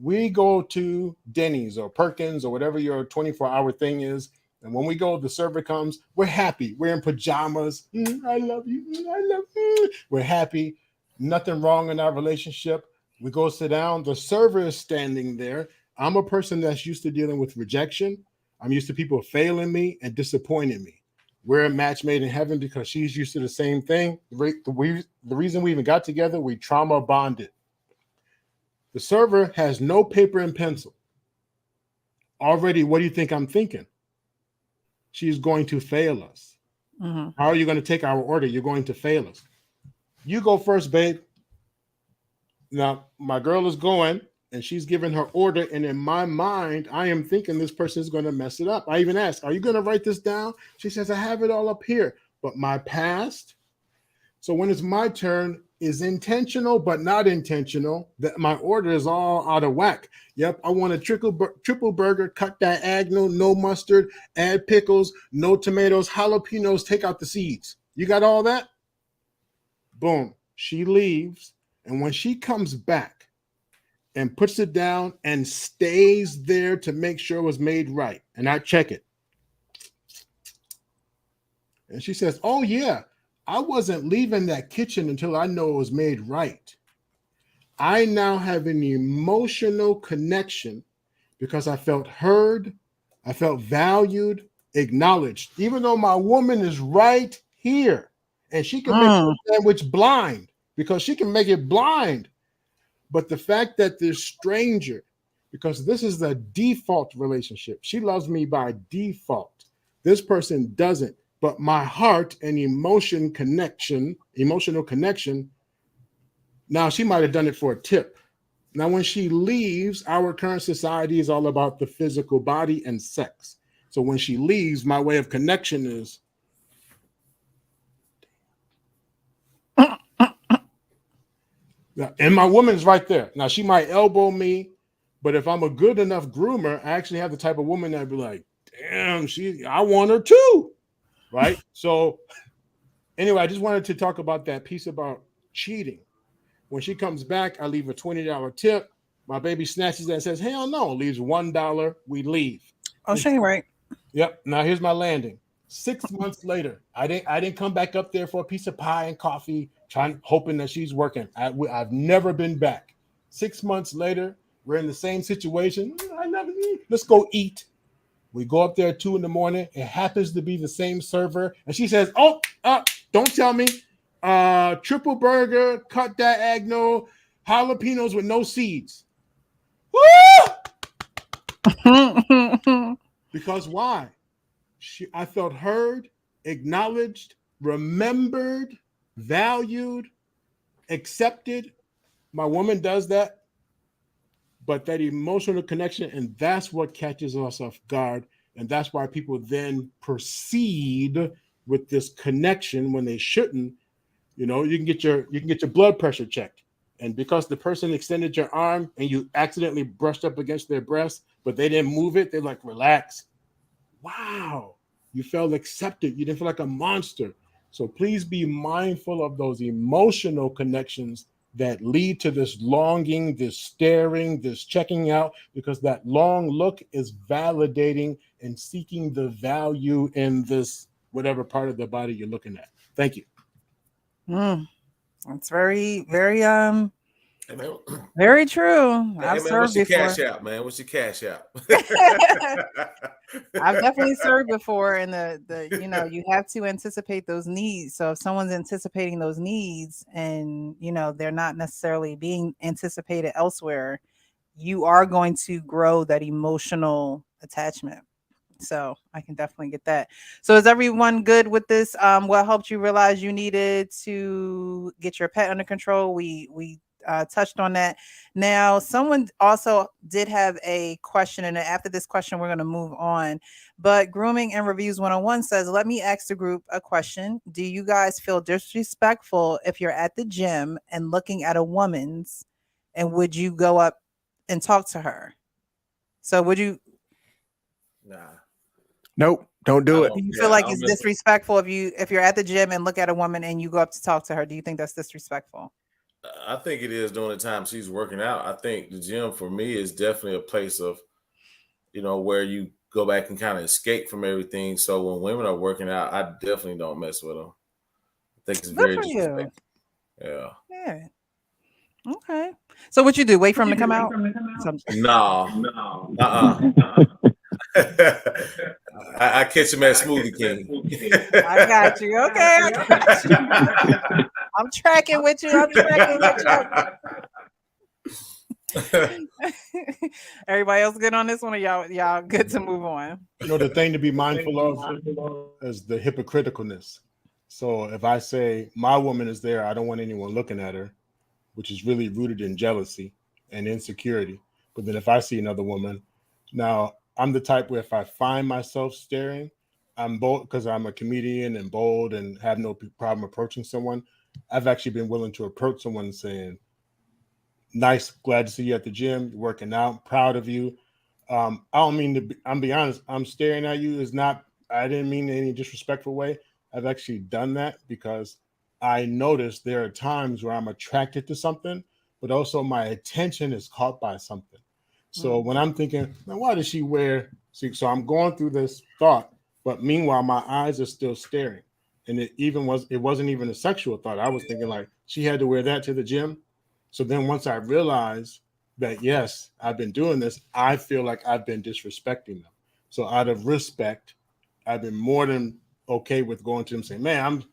[SPEAKER 5] We go to Denny's or Perkins or whatever your 24-hour thing is. And when we go, the server comes, we're happy. We're in pajamas. I love you. I love you. We're happy. Nothing wrong in our relationship. We go sit down. The server is standing there. I'm a person that's used to dealing with rejection. I'm used to people failing me and disappointing me. We're a match made in heaven because she's used to the same thing. The reason we even got together, we trauma bonded. The server has no paper and pencil. Already, what do you think I'm thinking? She's going to fail us.
[SPEAKER 1] Mhm.
[SPEAKER 5] How are you going to take our order? You're going to fail us. You go first, babe. Now, my girl is going, and she's giving her order. And in my mind, I am thinking this person is going to mess it up. I even asked, are you going to write this down? She says, I have it all up here. But my past. So when it's my turn, is intentional but not intentional. That my order is all out of whack. Yep, I want a triple burger, cut diagonal, no mustard, add pickles, no tomatoes, jalapenos, take out the seeds. You got all that? Boom. She leaves, and when she comes back and puts it down and stays there to make sure it was made right, and I check it. And she says, oh yeah, I wasn't leaving that kitchen until I know it was made right. I now have an emotional connection because I felt heard, I felt valued, acknowledged, even though my woman is right here and she can make the sandwich blind because she can make it blind. But the fact that this stranger, because this is the default relationship, she loves me by default. This person doesn't. But my heart and emotional connection, now she might have done it for a tip. Now, when she leaves, our current society is all about the physical body and sex. So when she leaves, my way of connection is, and my woman's right there. Now, she might elbow me, but if I'm a good enough groomer, I actually have the type of woman that'd be like, damn, I want her too. Right. So anyway, I just wanted to talk about that piece about cheating. When she comes back, I leave a $20 tip. My baby snatches that and says, hell no, leaves $1. We leave.
[SPEAKER 1] Oh, she ain't right.
[SPEAKER 5] Yep. Now here's my landing. 6 months later, I didn't come back up there for a piece of pie and coffee, hoping that she's working. I've never been back. 6 months later, we're in the same situation. Let's go eat. We go up there at 2 a.m. It happens to be the same server. And she says, don't tell me. Triple burger, cut diagonal, jalapenos with no seeds. Woo! Because why? I felt heard, acknowledged, remembered, valued, accepted. My woman does that. But that emotional connection, and that's what catches us off guard. And that's why people then proceed with this connection when they shouldn't. You know, you can get your blood pressure checked. And because the person extended your arm and you accidentally brushed up against their breast, but they didn't move it, they're like, relax. Wow, you felt accepted. You didn't feel like a monster. So please be mindful of those emotional connections that lead to this longing, this staring, this checking out, because that long look is validating and seeking the value in this whatever part of the body you're looking at. Thank you.
[SPEAKER 1] That's very, very
[SPEAKER 3] Hey, man.
[SPEAKER 1] very true.
[SPEAKER 3] Hey,
[SPEAKER 1] I've
[SPEAKER 3] man,
[SPEAKER 1] served
[SPEAKER 3] what's your
[SPEAKER 1] before.
[SPEAKER 3] cash out, man? What's your cash out?
[SPEAKER 1] I've definitely served before, and the you have to anticipate those needs. So if someone's anticipating those needs and they're not necessarily being anticipated elsewhere, you are going to grow that emotional attachment. So I can definitely get that. So is everyone good with this? What helped you realize you needed to get your pet under control? We touched on that. Now, someone also did have a question, and after this question, we're going to move on. But Grooming and Reviews 101 says, let me ask the group a question. Do you guys feel disrespectful if you're at the gym and looking at a woman's, and would you go up and talk to her? So would you?
[SPEAKER 3] Nah.
[SPEAKER 2] Nope, don't do it.
[SPEAKER 1] Do you feel like it's disrespectful if you're at the gym and look at a woman and you go up to talk to her? Do you think that's disrespectful?
[SPEAKER 3] I think it is during the time she's working out. I think the gym for me is definitely a place of, where you go back and kind of escape from everything. So when women are working out, I definitely don't mess with them. I think it's very disrespectful. Yeah.
[SPEAKER 1] Yeah. Okay. So what you do? Wait for him to come out?
[SPEAKER 3] No. I catch him at Smoothie King.
[SPEAKER 1] I got you. Okay. I got you. I'm tracking with you. Everybody else good on this one, or y'all good to move on?
[SPEAKER 5] The thing to be mindful of is the hypocriticalness. So if I say my woman is there, I don't want anyone looking at her, which is really rooted in jealousy and insecurity. But then if I see another woman, now I'm the type where if I find myself staring, I'm bold because I'm a comedian and bold and have no problem approaching someone. I've actually been willing to approach someone and saying, nice, glad to see you at the gym, you're working out, proud of you. I don't mean to I'm be honest, I'm staring at you is not, I didn't mean in any disrespectful way. I've actually done that because I noticed there are times where I'm attracted to something, but also my attention is caught by something. So when I'm thinking, now why does she wear? See, so I'm going through this thought, but meanwhile my eyes are still staring, and it wasn't even a sexual thought. I was thinking like she had to wear that to the gym. So then once I realized that yes, I've been doing this, I feel like I've been disrespecting them. So out of respect, I've been more than okay with going to them saying, man,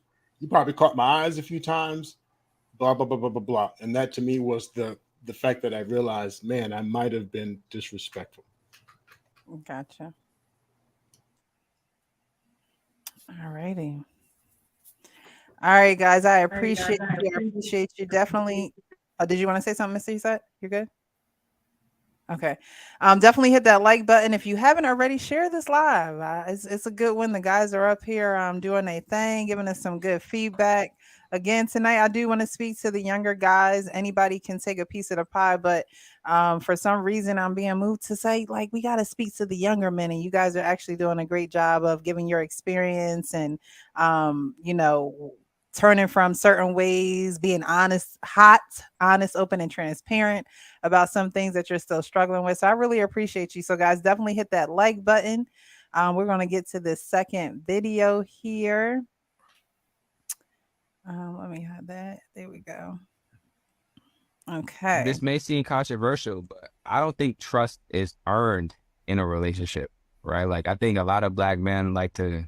[SPEAKER 5] you probably caught my eyes a few times, blah, blah, blah, blah, blah, blah. And that to me was the fact that I realized, man, I might have been disrespectful.
[SPEAKER 1] Gotcha. All righty. All right, guys. I appreciate you. I appreciate you. Definitely. Did you want to say something, Mr. Yusat? You're good? Okay. Definitely hit that like button. If you haven't already, share this live. It's a good one. The guys are up here doing their thing, giving us some good feedback. Again, tonight, I do want to speak to the younger guys. Anybody can take a piece of the pie, but for some reason, I'm being moved to say, like, we got to speak to the younger men. And you guys are actually doing a great job of giving your experience and, turning from certain ways, being honest, open, and transparent about some things that you're still struggling with. So I really appreciate you. So guys, definitely hit that like button. We're going to get to this second video here. Let me have that. There we go. Okay.
[SPEAKER 8] This may seem controversial, but I don't think trust is earned in a relationship, right? Like, I think a lot of Black men like to,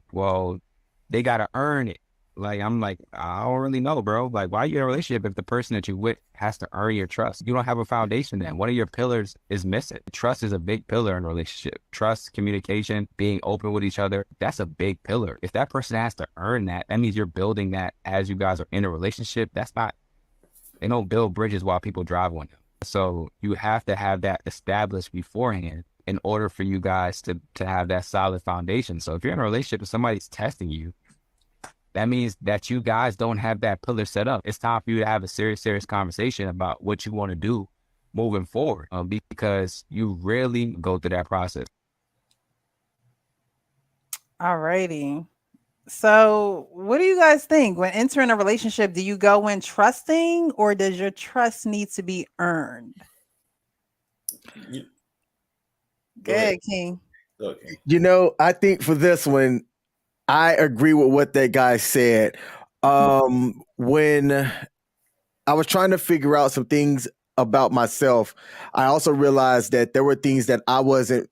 [SPEAKER 8] they got to earn it. Like, I'm like, I don't really know, bro. Like, why are you in a relationship if the person that you're with has to earn your trust? You don't have a foundation then. One of your pillars is missing. Trust is a big pillar in a relationship. Trust, communication, being open with each other. That's a big pillar. If that person has to earn that, that means you're building that as you guys are in a relationship. They don't build bridges while people drive on them. So you have to have that established beforehand in order for you guys to have that solid foundation. So if you're in a relationship and somebody's testing you, that means that you guys don't have that pillar set up. It's time for you to have a serious conversation about what you want to do moving forward, because you rarely go through that process.
[SPEAKER 1] All righty. So what do you guys think? When entering a relationship, do you go in trusting, or does your trust need to be earned? Go ahead, King.
[SPEAKER 3] Okay.
[SPEAKER 2] I think for this one, I agree with what that guy said. When I was trying to figure out some things about myself, I also realized that there were things that I wasn't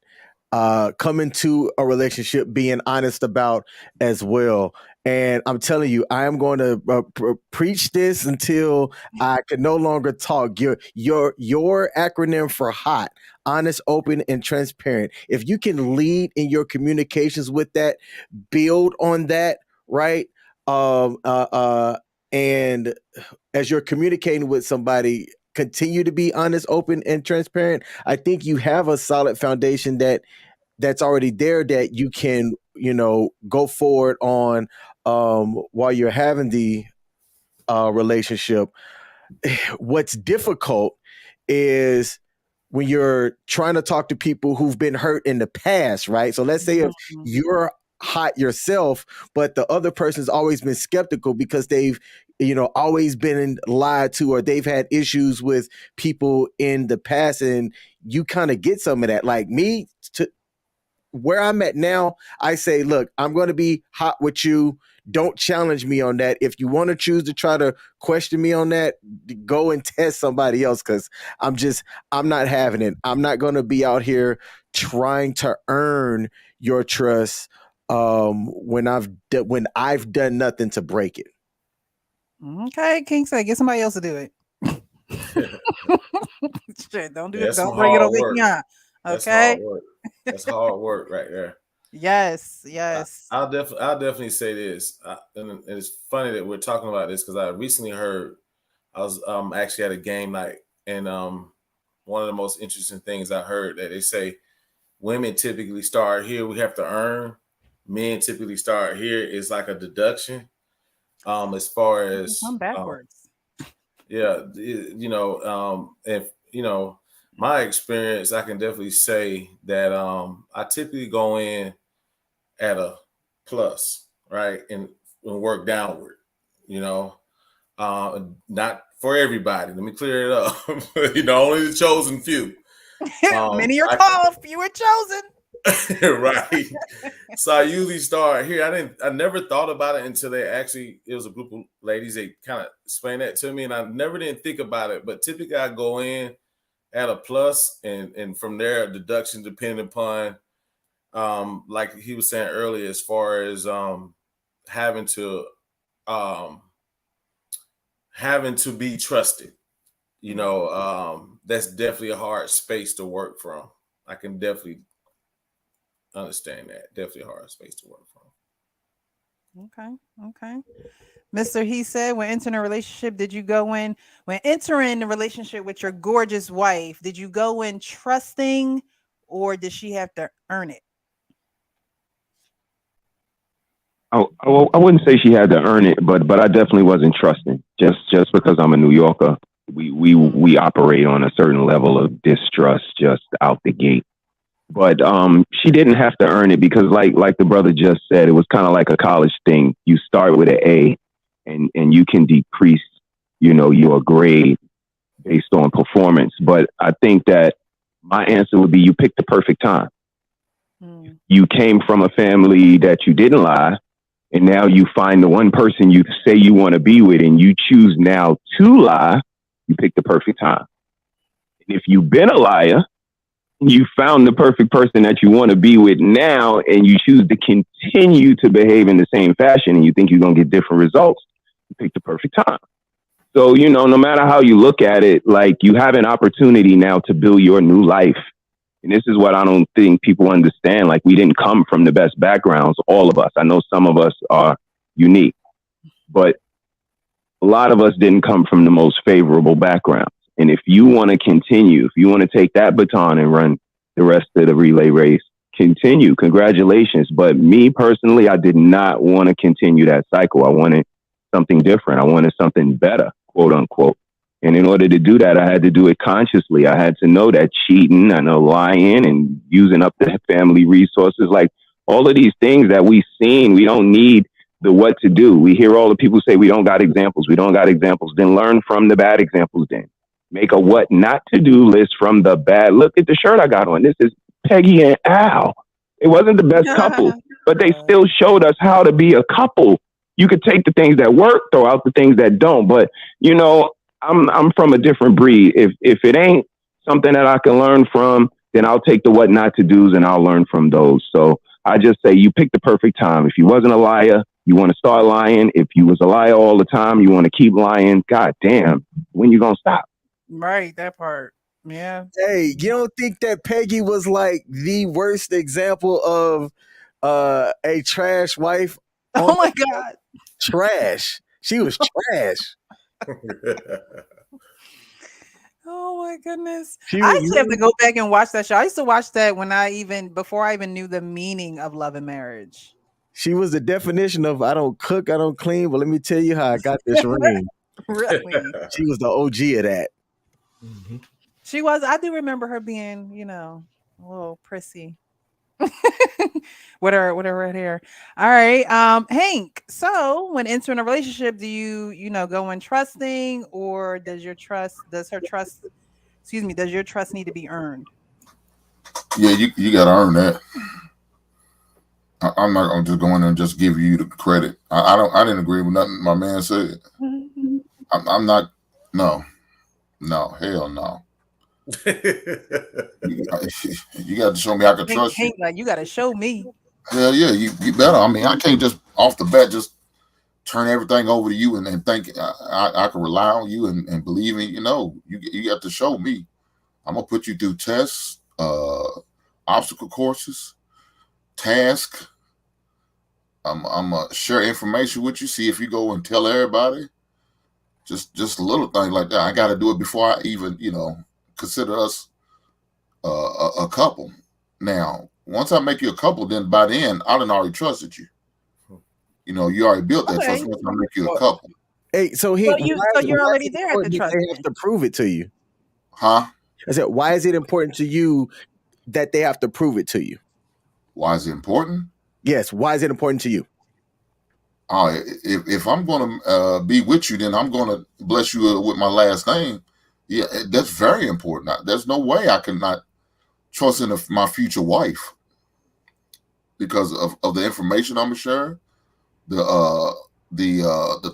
[SPEAKER 2] coming to a relationship being honest about as well. And I'm telling you, I am going to preach this until I can no longer talk. Your acronym for HOT, honest, open, and transparent. If you can lead in your communications with that, build on that, right? And as you're communicating with somebody, continue to be honest, open, and transparent. I think you have a solid foundation that's already there that you can, go forward on while you're having the relationship. What's difficult is when you're trying to talk to people who've been hurt in the past, right? So let's say if you're hot yourself, but the other person's always been skeptical because they've, always been lied to, or they've had issues with people in the past, and you kind of get some of that. Like me, to where I'm at now, I say, look, I'm going to be hot with you. Don't challenge me on that. If you want to choose to try to question me on that, go and test somebody else, because I'm not having it. I'm not going to be out here trying to earn your trust when I've done nothing to break it.
[SPEAKER 1] Okay, King said, get somebody else to do it. Shit, don't do
[SPEAKER 3] Yeah,
[SPEAKER 1] it.
[SPEAKER 3] that's some
[SPEAKER 1] Don't bring it
[SPEAKER 3] hard
[SPEAKER 1] over
[SPEAKER 3] work.
[SPEAKER 1] here.
[SPEAKER 3] That's
[SPEAKER 1] Okay.
[SPEAKER 3] hard work. That's hard work right there.
[SPEAKER 1] Yes. Yes.
[SPEAKER 3] I'll definitely say this, and it's funny that we're talking about this because I recently heard I was actually at a game night, and one of the most interesting things I heard that they say women typically start here. We have to earn. Men typically start here. It's like a deduction. As far as
[SPEAKER 1] Come backwards.
[SPEAKER 3] yeah, if my experience, I can definitely say that I typically go in at a plus, right, and work downward. Not for everybody. Let me clear it up. Only the chosen few.
[SPEAKER 1] Many are called, few are chosen.
[SPEAKER 3] Right. So I usually start here. I never thought about it until it was a group of ladies. They kind of explained that to me, and I never didn't think about it. But typically I go in at a plus, and from there a deduction depending upon like he was saying earlier, as far as having to be trusted. That's definitely a hard space to work from. I can definitely understand that. Definitely a hard space to work from.
[SPEAKER 1] Okay. Mr. He said, when entering a relationship, when entering a relationship with your gorgeous wife, did you go in trusting, or did she have to earn it?
[SPEAKER 7] I wouldn't say she had to earn it, but I definitely wasn't trusting. Just because I'm a New Yorker, we operate on a certain level of distrust just out the gate. But she didn't have to earn it because, like the brother just said, it was kind of like a college thing. You start with an A, and you can decrease, your grade based on performance. But I think that my answer would be you picked the perfect time. You came from a family that you didn't lie, and now you find the one person you say you want to be with, and you choose now to lie. You picked the perfect time. And if you've been a liar, you found the perfect person that you want to be with now, and you choose to continue to behave in the same fashion, and you think you're going to get different results, you picked the perfect time. So, no matter how you look at it, like, you have an opportunity now to build your new life. And this is what I don't think people understand. Like, we didn't come from the best backgrounds, all of us. I know some of us are unique, but a lot of us didn't come from the most favorable backgrounds. And if you want to continue, if you want to take that baton and run the rest of the relay race, continue. Congratulations. But me personally, I did not want to continue that cycle. I wanted something different. I wanted something better, quote unquote. And in order to do that, I had to do it consciously. I had to know that cheating, I know lying and using up the family resources, like all of these things that we've seen, we don't need the what to do. We hear all the people say we don't got examples. We don't got examples. Then learn from the bad examples then. Make a what not to do list from the bad. Look at the shirt I got on. This is Peggy and Al. It wasn't the best couple, but they still showed us how to be a couple. You could take the things that work, throw out the things that don't. But, I'm from a different breed. If it ain't something that I can learn from, then I'll take the what not to do's and I'll learn from those. So I just say you picked the perfect time. If you wasn't a liar, you want to start lying. If you was a liar all the time, you want to keep lying. God damn, when you gonna stop?
[SPEAKER 1] Right, that part. Yeah.
[SPEAKER 2] Hey, you don't think that Peggy was like the worst example of a trash wife?
[SPEAKER 1] Oh my God.
[SPEAKER 2] Trash. She was trash.
[SPEAKER 1] Oh my goodness.
[SPEAKER 2] She
[SPEAKER 1] I
[SPEAKER 2] was
[SPEAKER 1] actually have to go back and watch that show. I used to watch that before I even knew the meaning of Love and Marriage.
[SPEAKER 2] She was the definition of I don't cook, I don't clean, but let me tell you how I got this ring.
[SPEAKER 1] Really?
[SPEAKER 2] She was the OG of that.
[SPEAKER 5] Mm-hmm.
[SPEAKER 1] She was. I do remember her being, a little prissy. with her red hair. All right. Hank, so when entering a relationship, do you go in trusting, or does your trust need to be earned?
[SPEAKER 6] Yeah, you got to earn that. I'm not gonna just go in there and just give you the credit. I didn't agree with nothing my man said. I'm not. No, hell no. You got to show me I can trust you.
[SPEAKER 1] Like, you got to show me.
[SPEAKER 6] Hell yeah, you better. I mean, I can't just off the bat just turn everything over to you and think I can rely on you and believe in you. You got to show me. I'm gonna put you through tests, obstacle courses, tasks. I'm gonna share information with you. See if you go and tell everybody. Just a little thing like that. I got to do it before I even, consider us a couple. Now, once I make you a couple, then by then I done already trusted you. You already built that trust once I make you a couple.
[SPEAKER 2] Hey, so
[SPEAKER 1] you're already there at the trust.
[SPEAKER 2] They have to prove it to you.
[SPEAKER 6] Huh?
[SPEAKER 2] I said, why is it important to you that they have to prove it to you?
[SPEAKER 6] Why is it important?
[SPEAKER 2] Yes. Why is it important to you?
[SPEAKER 6] If I'm going to be with you, then I'm going to bless you with my last name. Yeah, that's very important. There's no way I cannot trust in my future wife because of the information I'm going to share, the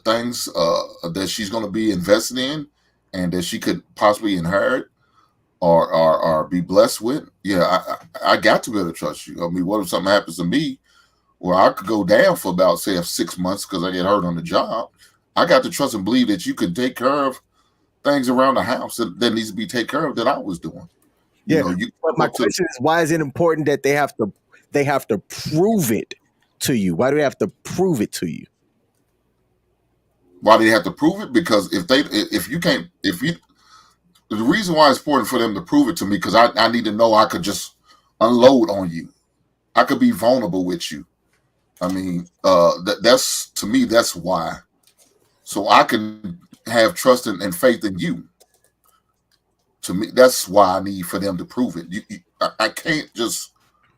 [SPEAKER 6] things that she's going to be invested in and that she could possibly inherit or be blessed with. Yeah, I got to be able to trust you. I mean, what if something happens to me? Well, I could go down for about, say, 6 months because I get hurt on the job. I got to trust and believe that you can take care of things around the house that needs to be taken care of that I was doing.
[SPEAKER 2] Yeah. But my question is, why is it important that they have to prove it to you? Why do they have to prove it to you?
[SPEAKER 6] Why do they have to prove it? Because the reason why it's important for them to prove it to me, because I need to know I could just unload on you. I could be vulnerable with you. I mean, that's to me, that's why. So I can have trust and faith in you. To me, that's why I need for them to prove it. I can't just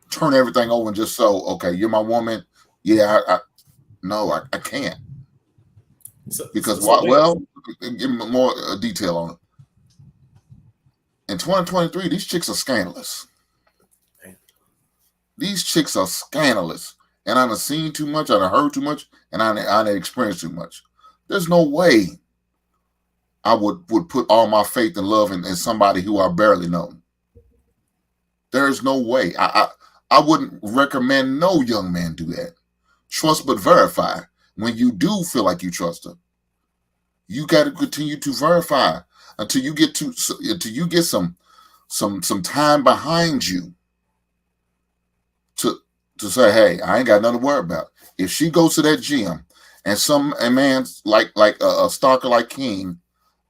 [SPEAKER 6] turn everything over and just okay, you're my woman. Yeah, I can't. Because give me more detail on it. In 2023, these chicks are scandalous. These chicks are scandalous. And I done seen too much, I done heard too much, and I done experienced too much. There's no way I would put all my faith and love in somebody who I barely know. There's no way. I wouldn't recommend no young man do that. Trust but verify. When you do feel like you trust her, you got to continue to verify until you get some time behind you to say, hey, I ain't got nothing to worry about. If she goes to that gym and a man like a stalker like King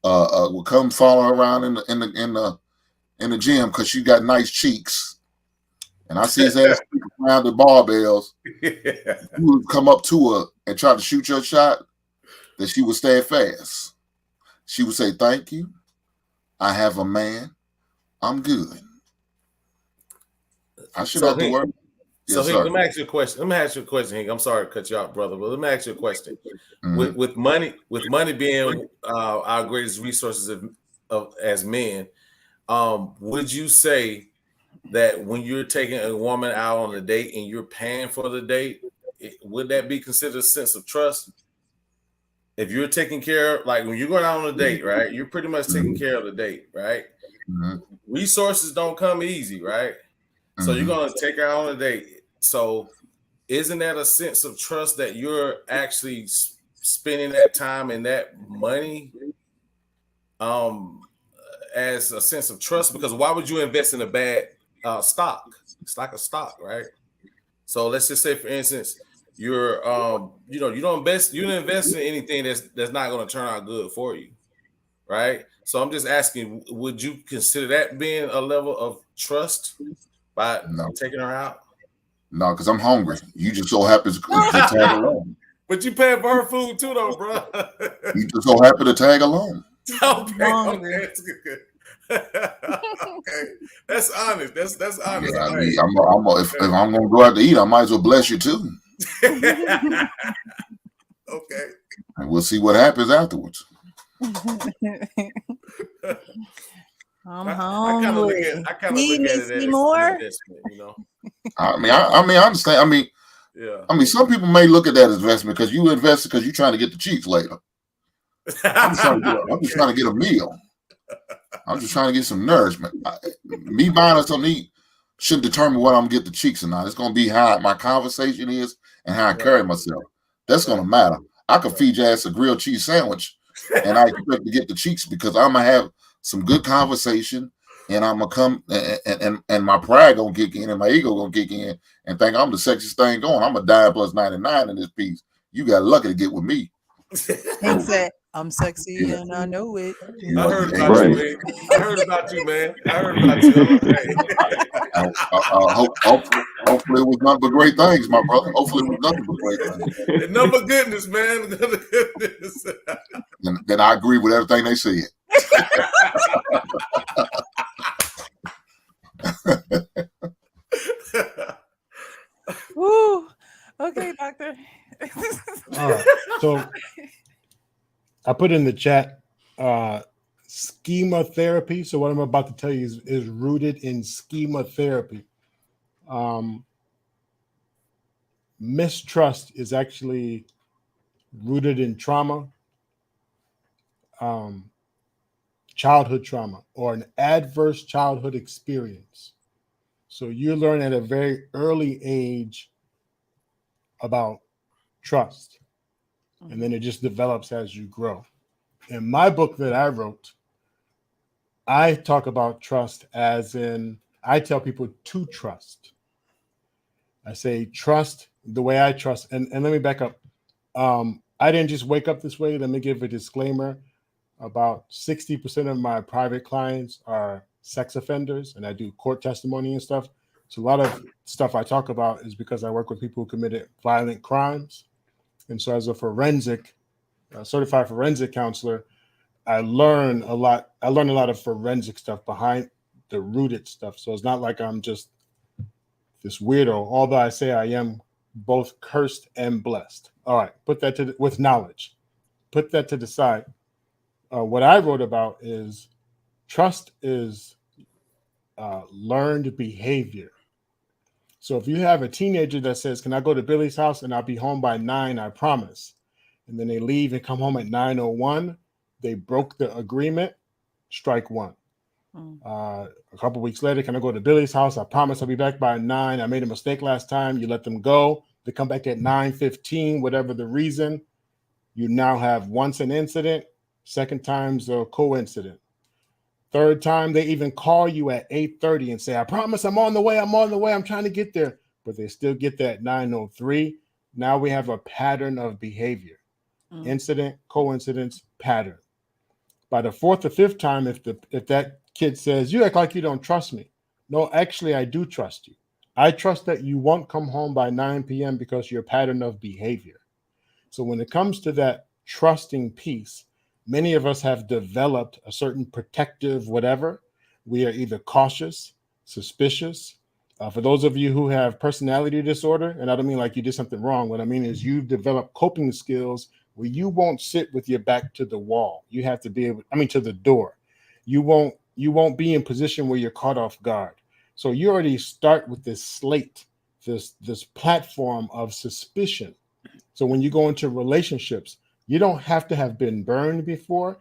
[SPEAKER 6] will come follow around in the gym because she got nice cheeks, and I see his ass around the barbells, you would come up to her and try to shoot your shot, that she would stand fast. She would say, thank you. I have a man. I'm good. I should have to work.
[SPEAKER 3] So
[SPEAKER 6] Yes,
[SPEAKER 3] Hank, let me ask you a question. Hank. I'm sorry to cut you off, brother, but let me ask you a question. Mm-hmm. With money being our greatest resources as men, would you say that when you're taking a woman out on a date and you're paying for the date, would that be considered a sense of trust? If you're taking care of, like when you're going out on a date, right? You're pretty much taking care of the date, right? Mm-hmm. Resources don't come easy, right? So you're going to take her out on a date. So isn't that a sense of trust that you're actually spending that time and that money as a sense of trust? Because why would you invest in a bad stock? It's like a stock, right? So let's just say, for instance, you're you don't invest in anything that's not going to turn out good for you, right? So I'm just asking, would you consider that being a level of trust by taking her out?
[SPEAKER 6] No, because I'm hungry. You just so happen to tag along.
[SPEAKER 3] But you paying for her food too, though, bro.
[SPEAKER 6] You just so happen to tag along.
[SPEAKER 3] Okay, that's good. Okay, that's honest. That's honest.
[SPEAKER 6] Yeah, I mean, if I'm gonna go out to eat, I might as well bless you too.
[SPEAKER 3] Okay.
[SPEAKER 6] And we'll see what happens afterwards.
[SPEAKER 1] I'm hungry.
[SPEAKER 3] I kind of look at it as
[SPEAKER 1] more?
[SPEAKER 3] an investment,
[SPEAKER 6] I mean, I understand. I mean,
[SPEAKER 3] yeah.
[SPEAKER 6] I mean, some people may look at that as investment because you invested because you're trying to get the cheeks later. I'm just trying to get a meal. I'm just trying to get some nourishment. Me buying us something to eat shouldn't determine whether I'm gonna get the cheeks or not. It's gonna be how my conversation is and how I carry myself. That's gonna matter. I could feed your ass a grilled cheese sandwich, and I expect to get the cheeks because I'm gonna have some good conversation. and I'm gonna come and my pride gonna kick in and my ego gonna kick in and think I'm the sexiest thing going. I'm a dime plus 99 in this piece. You got lucky to get with me.
[SPEAKER 1] He said, "I'm sexy and I know it."
[SPEAKER 6] You
[SPEAKER 3] I
[SPEAKER 6] know,
[SPEAKER 3] heard
[SPEAKER 6] hey,
[SPEAKER 3] about
[SPEAKER 7] Right.
[SPEAKER 3] you, man. I heard about you, man. I heard about you.
[SPEAKER 6] hopefully it was nothing but great things, my brother. Hopefully it was nothing but great things.
[SPEAKER 3] Hey, number goodness, man. Number goodness.
[SPEAKER 6] Then I agree with everything they said.
[SPEAKER 1] Woo. Okay, doctor.
[SPEAKER 5] All right. So I put in the chat schema therapy. So what I'm about to tell you is rooted in schema therapy. Mistrust is actually rooted in trauma, childhood trauma, or an adverse childhood experience. So you learn at a very early age about trust, and then it just develops as you grow. In my book that I wrote, I talk about trust as in, I tell people to trust. I say trust the way I trust. And let me back up. I didn't just wake up this way. Let me give a disclaimer. About 60% of my private clients are sex offenders, and I do court testimony and stuff. So a lot of stuff I talk about is because I work with people who committed violent crimes. And so as a certified forensic counselor, I learn a lot. I learn a lot of forensic stuff behind the rooted stuff. So it's not like I'm just this weirdo, although I say I am both cursed and blessed. All right, put that with knowledge. Put that to the side. What I wrote about is trust is learned behavior. So if you have a teenager that says, "Can I go to Billy's house and I'll be home by 9, I promise," and then they leave and come home at 9:01, they broke the agreement, strike one. A couple weeks later, "Can I go to Billy's house? I promise I'll be back by 9. I made a mistake last time." You let them go. They come back at 9:15, whatever the reason. You now have once an incident, second time's a coincidence. Third time, they even call you at 8:30 and say, "I promise I'm on the way. I'm trying to get there." But they still get there at 9:03. Now we have a pattern of behavior. Incident, coincidence, pattern. By the fourth or fifth time, if that kid says, "You act like you don't trust me." No, actually, I do trust you. I trust that you won't come home by 9 p.m. because your pattern of behavior. So when it comes to that trusting piece, many of us have developed a certain protective whatever. We are either cautious, suspicious. For those of you who have personality disorder, and I don't mean like you did something wrong. What I mean is you've developed coping skills where you won't sit with your back to the wall. You have to be able, to the door. You won't be in position where you're caught off guard. So you already start with this slate, this platform of suspicion. So when you go into relationships, you don't have to have been burned before.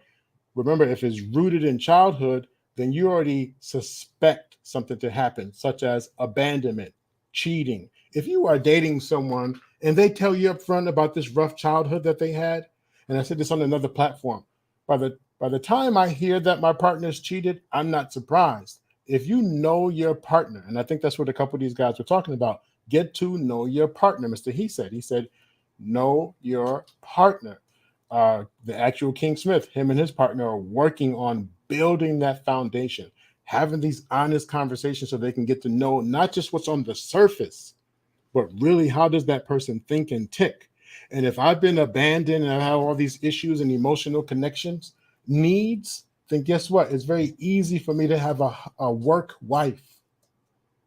[SPEAKER 5] Remember, if it's rooted in childhood, then you already suspect something to happen, such as abandonment, cheating. If you are dating someone and they tell you up front about this rough childhood that they had, and I said this on another platform, by the time I hear that my partner's cheated, I'm not surprised. If you know your partner, and I think that's what a couple of these guys were talking about, get to know your partner. He said, know your partner. The actual King Smith, him and his partner are working on building that foundation, having these honest conversations so they can get to know not just what's on the surface, but really how does that person think and tick. And if I've been abandoned and I have all these issues and emotional connections, needs, then guess what? It's very easy for me to have a work wife,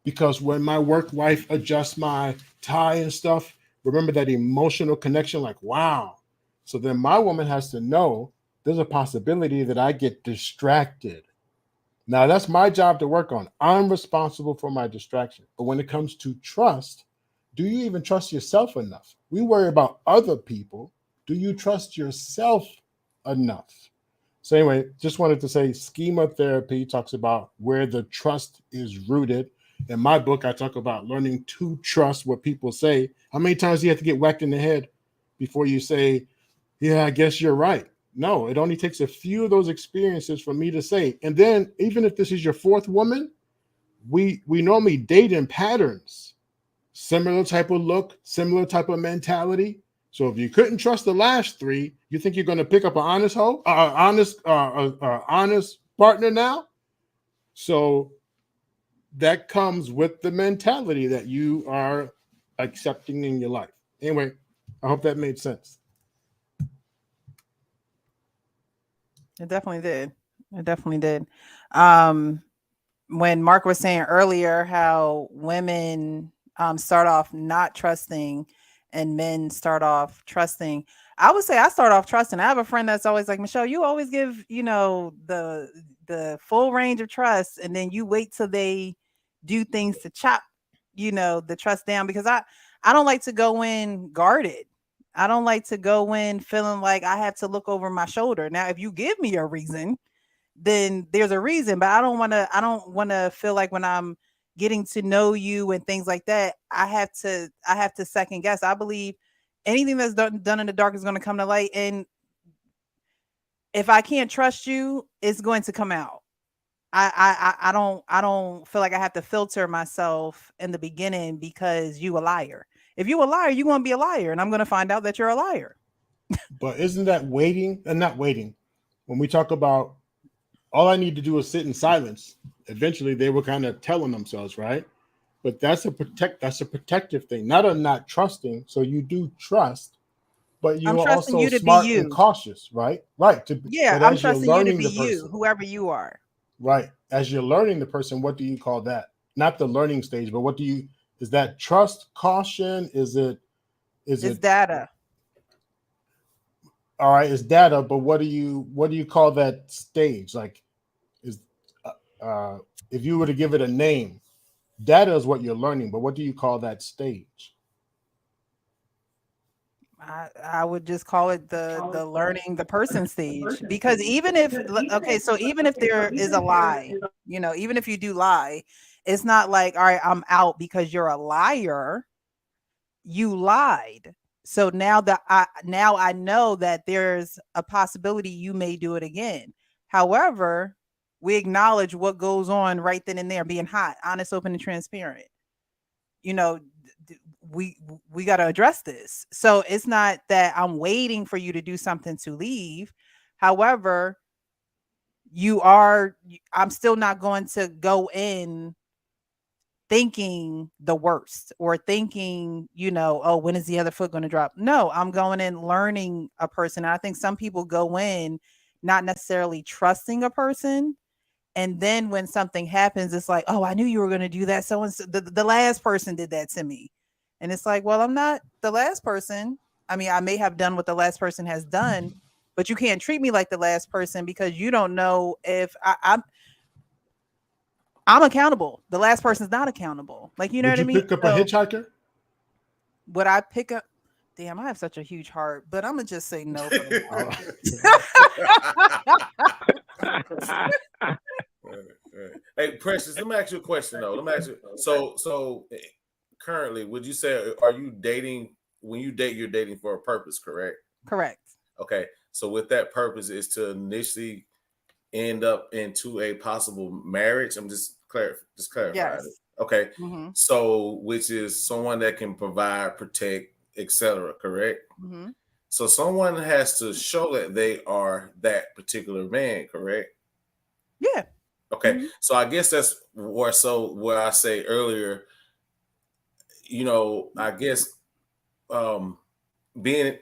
[SPEAKER 5] because when my work wife adjusts my tie and stuff, remember that emotional connection, like, wow. So then my woman has to know there's a possibility that I get distracted. Now that's my job to work on. I'm responsible for my distraction. But when it comes to trust, do you even trust yourself enough? We worry about other people. Do you trust yourself enough? So anyway, just wanted to say schema therapy talks about where the trust is rooted. In my book, I talk about learning to trust what people say. How many times do you have to get whacked in the head before you say, "Yeah, I guess you're right"? No, it only takes a few of those experiences for me to say. And then even if this is your fourth woman, we normally date in patterns. Similar type of look, similar type of mentality. So if you couldn't trust the last three, you think you're going to pick up an honest honest partner now? So that comes with the mentality that you are accepting in your life. Anyway, I hope that made sense.
[SPEAKER 1] It definitely did. It definitely did. When Mark was saying earlier how women start off not trusting and men start off trusting, I would say I start off trusting. I have a friend that's always like, Michelle, you always give, the full range of trust, and then you wait till they do things to chop, the trust down, because I don't like to go in guarded. I don't like to go in feeling like I have to look over my shoulder. Now, if you give me a reason, then there's a reason, but I don't want to feel like when I'm getting to know you and things like that, I have to second guess. I believe anything that's done in the dark is going to come to light. And if I can't trust you, it's going to come out. I don't feel like I have to filter myself in the beginning because you a liar. If you a liar, you're going to be a liar, and I'm going to find out that you're a liar.
[SPEAKER 5] But isn't that waiting and not waiting? When we talk about all I need to do is sit in silence, eventually they were kind of telling themselves, right? But that's a protective thing, not a not trusting. So you do trust, but you are also
[SPEAKER 1] you to
[SPEAKER 5] smart
[SPEAKER 1] be you.
[SPEAKER 5] and cautious, right? Right.
[SPEAKER 1] I'm trusting you to be you, whoever you are.
[SPEAKER 5] Right. As you're learning the person, what do you call that? Not the learning stage, but is that trust, caution? It's
[SPEAKER 1] data.
[SPEAKER 5] All right, it's data, but what do you call that stage? Like, if you were to give it a name, data is what you're learning, but what do you call that stage?
[SPEAKER 1] I would just call it the learning the person stage, because even if there is a lie, even if you do lie, it's not like, all right, I'm out because you're a liar. You lied. So now I know that there's a possibility you may do it again. However, we acknowledge what goes on right then and there, being hot, honest, open, and transparent. We got to address this. So it's not that I'm waiting for you to do something to leave. However, I'm still not going to go in thinking the worst or thinking, oh, when is the other foot going to drop? No, I'm going in learning a person. And I think some people go in not necessarily trusting a person. And then when something happens, it's like, oh, I knew you were going to do that. So the last person did that to me. And it's like, well, I'm not the last person. I mean, I may have done what the last person has done, but you can't treat me like the last person because you don't know if I'm accountable. The last person's not accountable. Like, you know what I mean?
[SPEAKER 5] Would you pick up a hitchhiker?
[SPEAKER 1] Would I pick up? Damn, I have such a huge heart, but I'm gonna just say no.
[SPEAKER 3] Hey, Precious, let me ask you a question though. Let me ask you. So currently, would you say, are you dating? When you date, you're dating for a purpose, correct?
[SPEAKER 1] Correct.
[SPEAKER 3] Okay. So with that purpose is to initially end up into a possible marriage. I'm just clarifying
[SPEAKER 1] Yes.
[SPEAKER 3] it. Okay.
[SPEAKER 1] Mm-hmm.
[SPEAKER 3] So which is someone that can provide, protect, etc. Correct?
[SPEAKER 1] Mm-hmm.
[SPEAKER 3] So someone has to show that they are that particular man, correct?
[SPEAKER 1] Yeah.
[SPEAKER 3] Okay.
[SPEAKER 1] Mm-hmm.
[SPEAKER 3] So I guess that's where I say earlier, I guess being,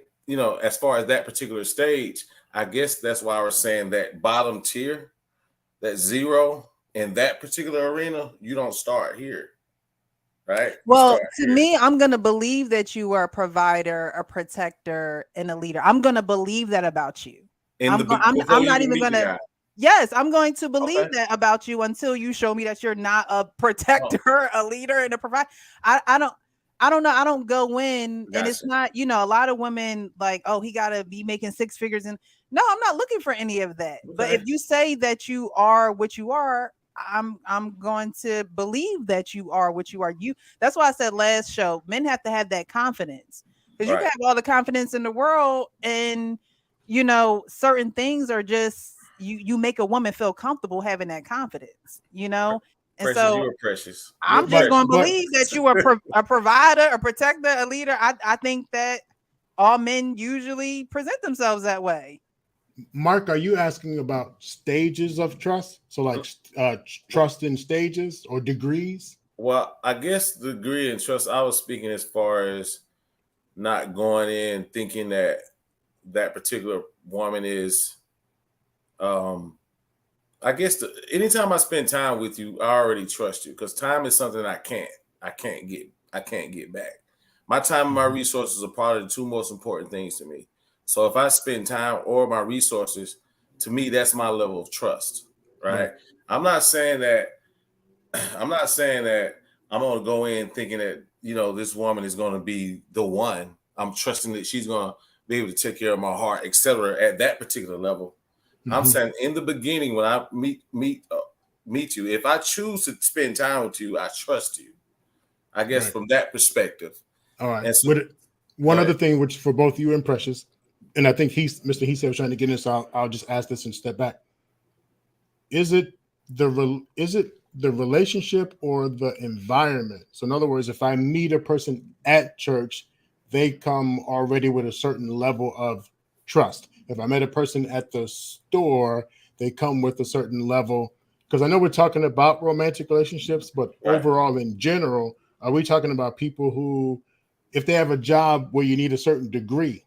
[SPEAKER 3] as far as that particular stage, I guess that's why I was saying that bottom tier, that zero in that particular arena, you don't start here. Right.
[SPEAKER 1] Well, to me, I'm going to believe that you are a provider, a protector, and a leader. I'm going to believe that about you. I'm not even going to. Yes, I'm going to believe that about you until you show me that you're not a protector, a leader, and a provider. I don't know. I don't go in, and it's not, a lot of women like, oh, he got to be making six figures. And no, I'm not looking for any of that. Okay. But if you say that you are what you are, I'm going to believe that you are what you are. That's why I said last show, men have to have that confidence, because you can have all the confidence in the world and certain things are just you make a woman feel comfortable having that confidence, and
[SPEAKER 3] Precious,
[SPEAKER 1] so
[SPEAKER 3] you are precious. You're
[SPEAKER 1] I'm just
[SPEAKER 5] But
[SPEAKER 1] going to
[SPEAKER 3] precious.
[SPEAKER 1] believe that you are a provider, a protector, a leader. I think that all men usually present themselves that way.
[SPEAKER 5] Mark, are you asking about stages of trust? So like trust in stages or degrees?
[SPEAKER 3] Well, I guess the degree and trust, I was speaking as far as not going in thinking that that particular woman is, I guess anytime I spend time with you, I already trust you, because time is something I can't get back. My time and my resources are part of the two most important things to me. So if I spend time or my resources, to me, that's my level of trust, right? I'm not saying that I'm not saying that I'm gonna go in thinking that this woman is gonna be the one. I'm trusting that she's gonna be able to take care of my heart, etc. At that particular level, I'm saying in the beginning when I meet you, if I choose to spend time with you, I trust you. I guess from that perspective.
[SPEAKER 5] All right.
[SPEAKER 3] And so,
[SPEAKER 5] One other thing, which for both you and Precious, and I think Mr. He said was trying to get in, so I'll just ask this and step back. Is it the relationship or the environment? So in other words, if I meet a person at church, they come already with a certain level of trust. If I met a person at the store, they come with a certain level. Because I know we're talking about romantic relationships, but overall in general, are we talking about people who, if they have a job where you need a certain degree,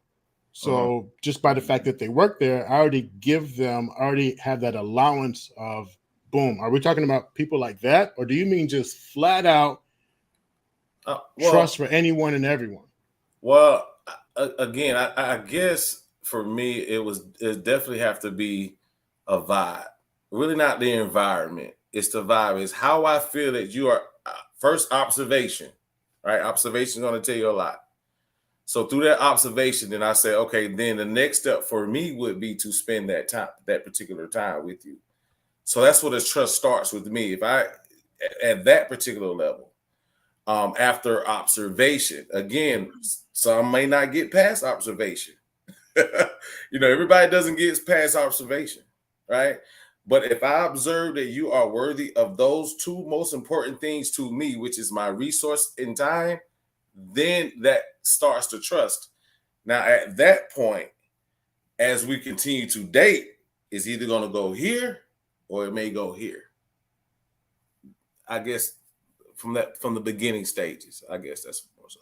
[SPEAKER 5] so just by the fact that they work there, I already have that allowance of boom. Are we talking about people like that? Or do you mean just flat out trust for anyone and everyone?
[SPEAKER 3] Well, again, I guess for me, it definitely have to be a vibe. Really not the environment. It's the vibe. It's how I feel that you are. First observation, right? Observation is going to tell you a lot. So through that observation, then I say, okay, then the next step for me would be to spend that particular time with you. So that's where the trust starts with me. If I, at that particular level, after observation, again, some may not get past observation. Everybody doesn't get past observation, right? But if I observe that you are worthy of those two most important things to me, which is my resource and time, then that starts to trust. Now, at that point, as we continue to date, it's either going to go here or it may go here. I guess from the beginning stages, I guess that's more so.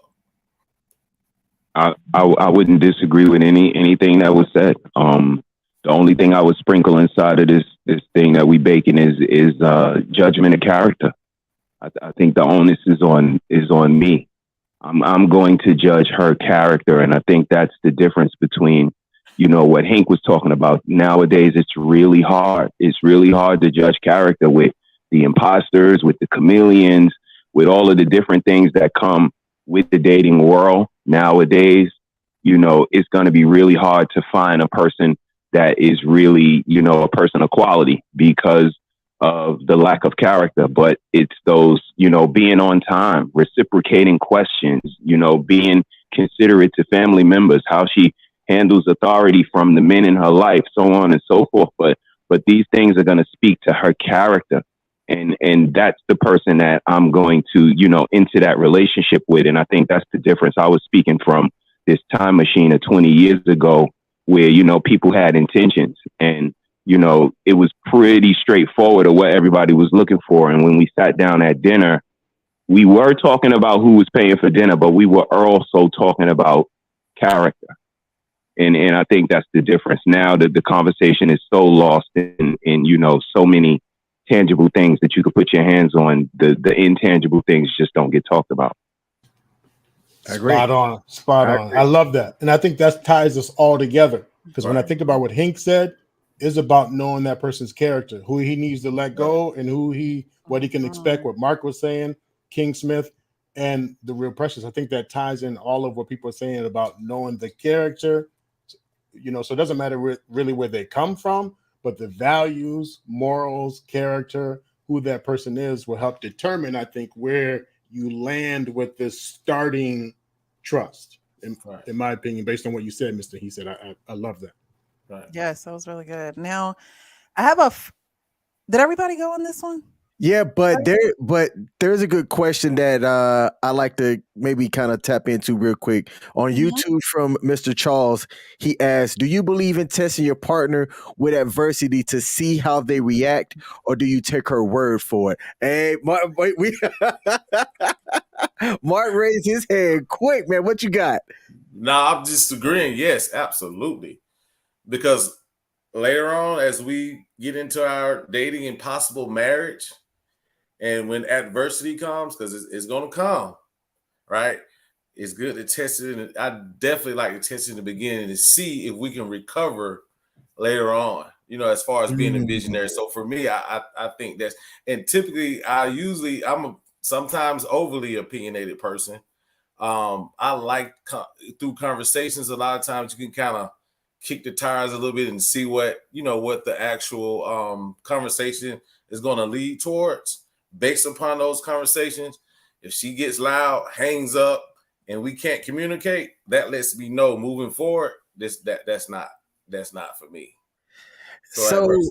[SPEAKER 7] I wouldn't disagree with anything that was said. The only thing I would sprinkle inside of this thing that we baking is judgment of character. I think the onus is on me. I'm going to judge her character, and I think that's the difference between what Hank was talking about. Nowadays, it's really hard. It's really hard to judge character with the imposters, with the chameleons, with all of the different things that come with the dating world. Nowadays, it's going to be really hard to find a person that is really, a person of quality because of the lack of character. But it's those, being on time, reciprocating questions, being considerate to family members, how she handles authority from the men in her life, so on and so forth. But these things are going to speak to her character. And that's the person that I'm going to, into that relationship with. And I think that's the difference. I was speaking from this time machine of 20 years ago where, people had intentions and, it was pretty straightforward of what everybody was looking for. And when we sat down at dinner, we were talking about who was paying for dinner, but we were also talking about character. And I think that's the difference. Now that the conversation is so lost in so many tangible things that you could put your hands on, the intangible things just don't get talked about.
[SPEAKER 2] I agree.
[SPEAKER 5] Spot on. I love that. And I think that ties us all together. Because when I think about what Hank said, is about knowing that person's character, who he needs to let go and what he can expect, what Mark was saying, King Smith, and the real Precious. I think that ties in all of what people are saying about knowing the character, so it doesn't matter really where they come from, but the values, morals, character, who that person is will help determine, I think, where you land with this starting trust, in my opinion, based on what you said, Mr. He said. I love that.
[SPEAKER 3] Right.
[SPEAKER 1] Yes, that was really good. Now, I have did everybody go on this one?
[SPEAKER 2] Yeah, but there's a good question that I like to maybe kind of tap into real quick on
[SPEAKER 1] Mhm.
[SPEAKER 2] YouTube from Mr. Charles. He asked, "Do you believe in testing your partner with adversity to see how they react, or do you take her word for it?" Hey, Mark, Mark raised his hand quick, man. What you got?
[SPEAKER 3] No, I'm just agreeing. Yes, absolutely. Because later on, as we get into our dating and possible marriage, and when adversity comes, because it's going to come, right? It's good to test it. And I definitely like to test it in the beginning to see if we can recover later on, as far as being a visionary. So for me, I think that's, and typically I'm a sometimes overly opinionated person. I like through conversations, a lot of times you can kind of kick the tires a little bit and see what the actual conversation is going to lead towards based upon those conversations. If she gets loud, hangs up, and we can't communicate, that lets me know moving forward that's not for me.
[SPEAKER 2] So
[SPEAKER 3] definitely.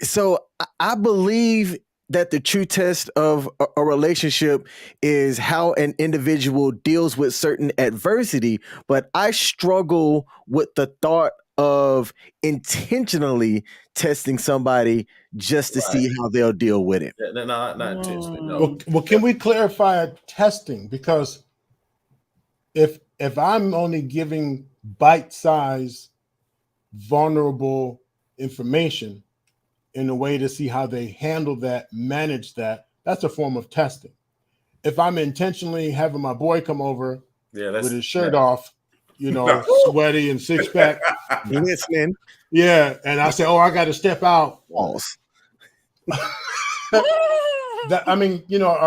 [SPEAKER 2] So I believe that the true test of a relationship is how an individual deals with certain adversity, but I struggle with the thought of intentionally testing somebody just to see how they'll deal with it.
[SPEAKER 3] Not intentionally. No.
[SPEAKER 5] Well, can we clarify testing? Because if I'm only giving bite-sized, vulnerable information in a way to see how they handle that, manage that, that's a form of testing. If I'm intentionally having my boy come over with his shirt off, sweaty and six pack,
[SPEAKER 2] listening,
[SPEAKER 5] and I say, "Oh, I got to step out." Are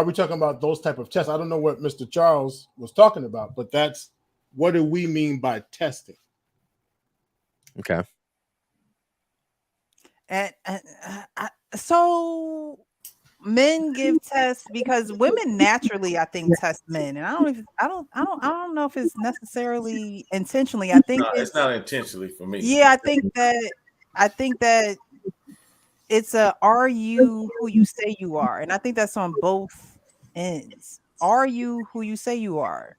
[SPEAKER 5] we talking about those type of tests? I don't know what Mr. Charles was talking about, but that's what do we mean by testing?
[SPEAKER 2] Okay.
[SPEAKER 1] So men give tests because women naturally, I think, test men, and I don't know if it's necessarily intentionally. I think
[SPEAKER 3] it's not intentionally for me.
[SPEAKER 1] Yeah, I think that it's are you who you say you are, and I think that's on both ends. Are you who you say you are?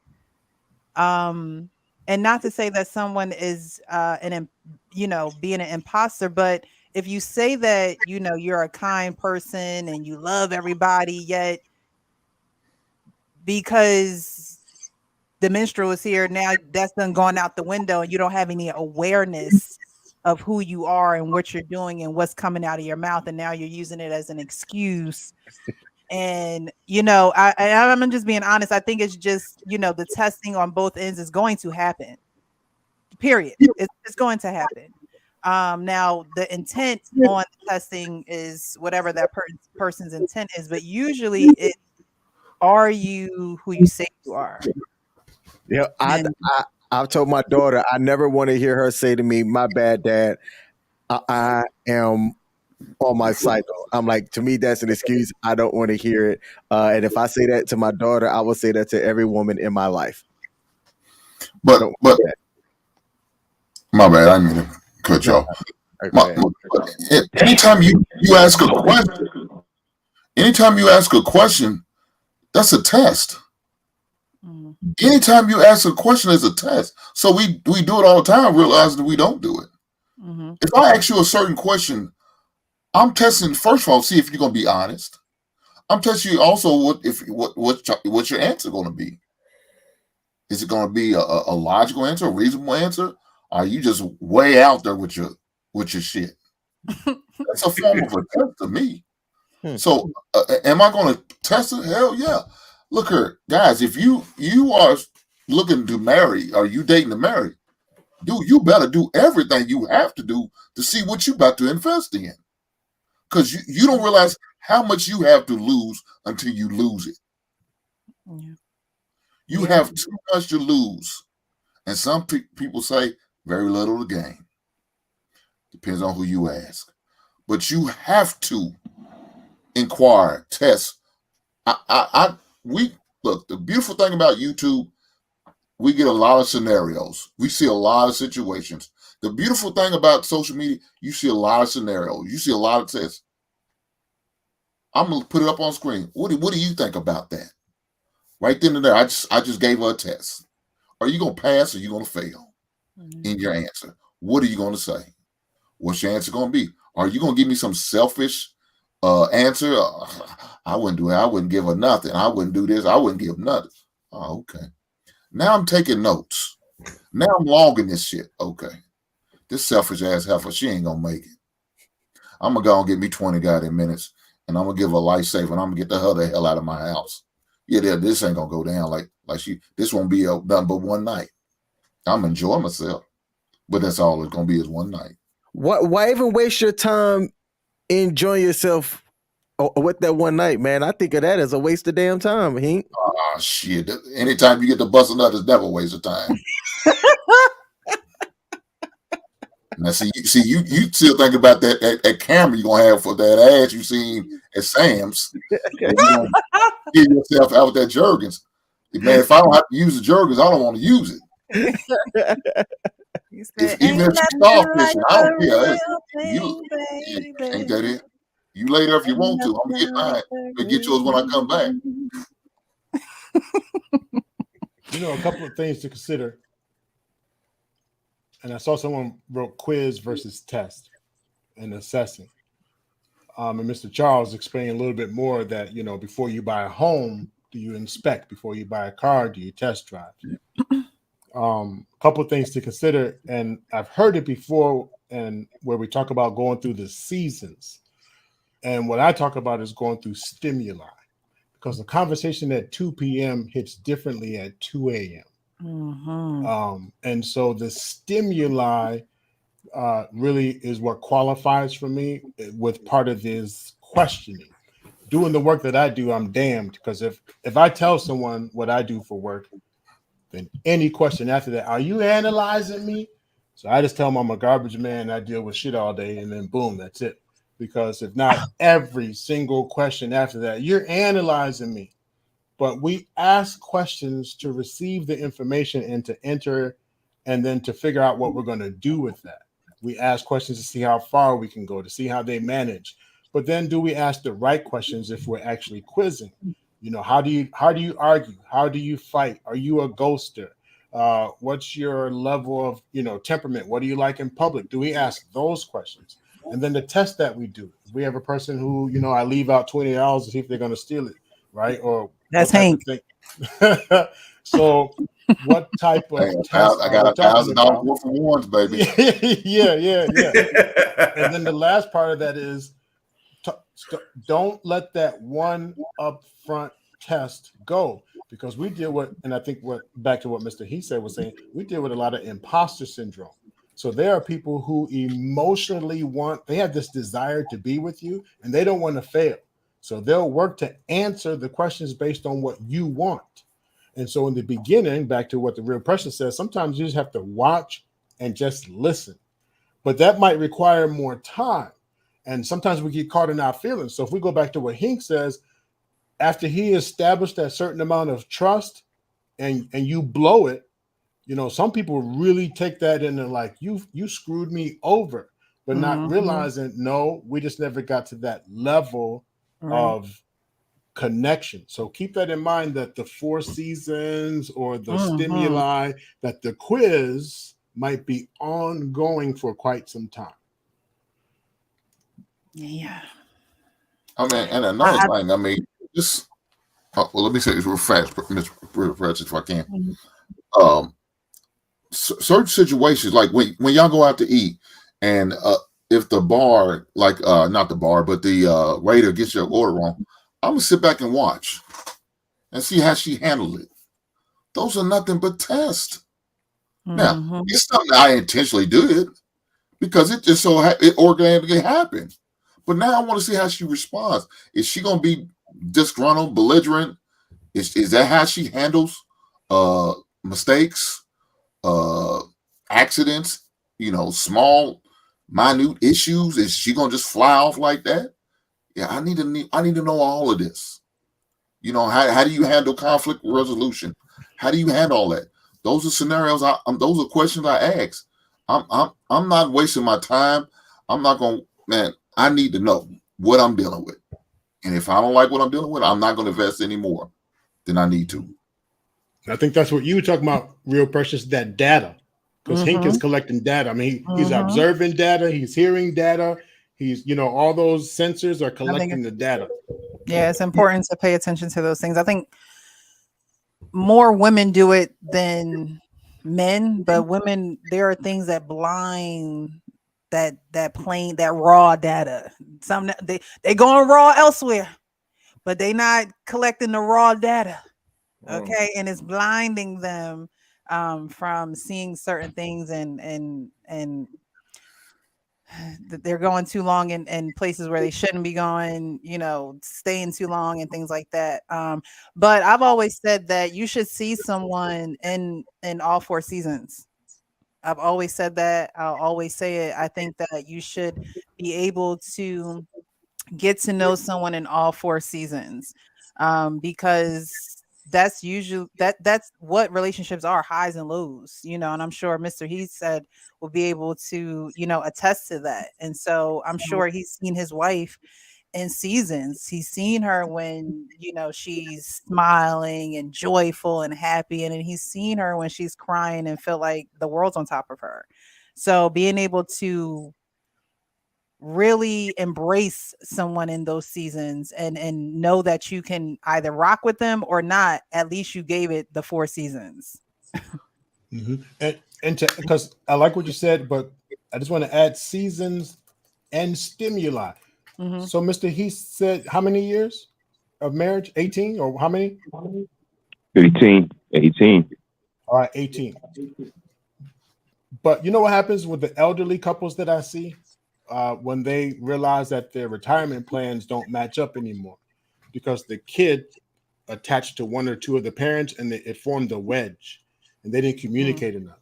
[SPEAKER 1] And not to say that someone is being an imposter, but if you say that you're a kind person and you love everybody, yet because the menstrual is here now, that's done gone out the window, and you don't have any awareness of who you are and what you're doing and what's coming out of your mouth, and now you're using it as an excuse. And I'm just being honest. I think it's just the testing on both ends is going to happen. Period. It's going to happen. Now the intent on the testing is whatever that person's intent is, but usually it are you who you say you are.
[SPEAKER 2] Yeah, I've told my daughter I never want to hear her say to me, "My bad, Dad. I am on my cycle." I'm like, to me, that's an excuse. I don't want to hear it. And if I say that to my daughter, I will say that to every woman in my life.
[SPEAKER 6] But my bad, I didn't mean to cut you off. Anytime you ask a question, that's a test. Anytime you ask a question is a test. So we do it all the time, realizing we don't do it. If I ask you a certain question, I'm testing, first of all, see if you're going to be honest. I'm testing you also what's your answer going to be. Is it going to be a logical answer, a reasonable answer? Or are you just way out there with your shit? That's a form of a test to me. So am I going to test it? Hell yeah. Look here, guys, if you are looking to marry, or you dating to marry, dude, you better do everything you have to do to see what you're about to invest in. Because you don't realize how much you have to lose until you lose it. Yeah. You have too much to lose. And some people say very little to gain. Depends on who you ask. But you have to inquire, test. Look, the beautiful thing about YouTube, we get a lot of scenarios. We see a lot of situations the beautiful thing about social media, you see a lot of scenarios. You see a lot of tests. I'm gonna put it up on screen. What do you think about that? Right then and there, I just gave her a test. Are you gonna pass or are you gonna fail in your answer? What are you gonna say? What's your answer gonna be? Are you gonna give me some selfish answer? I wouldn't do it. I wouldn't give her nothing. I wouldn't do this. I wouldn't give nothing. Oh, okay. Now I'm taking notes. Now I'm logging this shit. Okay. This selfish ass heifer, she ain't gonna make it. I'm gonna go and get me 20 goddamn minutes, and I'm gonna give her a lifesaver, and I'm gonna get the hell out of my house. Yeah, this ain't gonna go down like she. This won't be done but one night. I'm enjoying myself, but that's all it's gonna be is one night.
[SPEAKER 2] Why even waste your time enjoying yourself with that one night, man? I think of that as a waste of damn time, Hink.
[SPEAKER 6] Ah, shit. Anytime you get to bust a nut, it's never a waste of time. Now, see, you still think about that camera you're gonna have for that ass you seen at Sam's. You gonna get yourself out with that Jergens. Man, if I don't have to use the Jergens, I don't want to use it. Even if she's starfishing, I don't care. Ain't that it? You lay there if you want to. I'm gonna get mine. But get yours when I come back.
[SPEAKER 5] You know, a couple of things to consider. And I saw someone wrote quiz versus test and assessing. And Mr. Charles explained a little bit more that, you know, before you buy a home, do you inspect? Before you buy a car, do you test drive? A couple of things to consider. And I've heard it before, and where we talk about going through the seasons. And what I talk about is going through stimuli, because the conversation at 2 p.m. hits differently at 2 a.m. And so the stimuli really is what qualifies for me with part of this questioning. Doing the work that I do, I'm damned, because if I tell someone what I do for work, then any question after that, are you analyzing me? So I just tell them I'm a garbage man, I deal with shit all day, and then boom, that's it. Because if not, every single question after that, you're analyzing me. But we ask questions to receive the information and to enter, and then to figure out what we're going to do with that. We ask questions to see how far we can go, to see how they manage. But then do we ask the right questions if we're actually quizzing? You know, how do you argue? How do you fight? Are you a ghoster? What's your level of, you know, temperament? What do you like in public? Do we ask those questions? And then the test that we do, if we have a person who, you know, I leave out $20 to see if they're going to steal it, right? Or
[SPEAKER 1] that's Hank.
[SPEAKER 5] So what type of test?
[SPEAKER 6] I got $1,000 for ones, baby.
[SPEAKER 5] yeah. And then the last part of that is don't let that one upfront test go, because we deal with, and I think back to what Mr. He said was saying, we deal with a lot of imposter syndrome. So there are people who emotionally they have this desire to be with you, and they don't want to fail. So they'll work to answer the questions based on what you want. And so in the beginning, back to what the Real Pressure says, sometimes you just have to watch and just listen. But that might require more time. And sometimes we get caught in our feelings. So if we go back to what Hink says, after he established that certain amount of trust and you blow it, you know, some people really take that in and like, you screwed me over, but not realizing, no, we just never got to that level of connection. So keep that in mind, that the 4 seasons or the stimuli, that the quiz might be ongoing for quite some time.
[SPEAKER 1] Yeah.
[SPEAKER 6] I mean, and another thing, I mean, just well, let me say this real fast, Mr. President, if I can. Certain situations, like when y'all go out to eat, and if the bar, like not the bar, but the waiter gets your order wrong, I'm gonna sit back and watch and see how she handled it. Those are nothing but tests. Now, it's something I intentionally did because it just so it organically happened. But now I want to see how she responds. Is she gonna be disgruntled, belligerent? Is that how she handles mistakes? Accidents, you know, small, minute issues? Is she gonna just fly off like that? Yeah, I need to know all of this. You know, how do you handle conflict resolution? How do you handle all that? Those are scenarios. Those are questions I ask. I'm not wasting my time. I'm not gonna, man. I need to know what I'm dealing with, and if I don't like what I'm dealing with, I'm not gonna invest any more than I need to.
[SPEAKER 5] I think that's what you were talking about, Real Precious, that data. Because Hink is collecting data. I mean, he's observing data, he's hearing data, he's, all those sensors are collecting the data.
[SPEAKER 1] Yeah, it's important to pay attention to those things. I think more women do it than men, but women, there are things that blind that raw data. Some they going raw elsewhere, but they not collecting the raw data. Okay, and it's blinding them from seeing certain things, and they're going too long in places where they shouldn't be going, staying too long and things like that. But I've always said that you should see someone in all 4 seasons. I've always said that. I'll always say it. I think that you should be able to get to know someone in all 4 seasons, because that's usually that's what relationships are, highs and lows, and I'm sure Mr. Heath said will be able to, attest to that. And so I'm sure he's seen his wife in seasons. He's seen her when, she's smiling and joyful and happy. And then he's seen her when she's crying and feel like the world's on top of her. So being able to really embrace someone in those seasons and know that you can either rock with them or not, at least you gave it the 4 seasons.
[SPEAKER 5] And because I like what you said, but I just want to add seasons and stimuli. So Mr. Heath said, how many years of marriage? 18 or how many?
[SPEAKER 7] 18.
[SPEAKER 5] All right, 18. But you know what happens with the elderly couples that I see? When they realize that their retirement plans don't match up anymore, because the kid attached to one or two of the parents and it formed a wedge and they didn't communicate enough.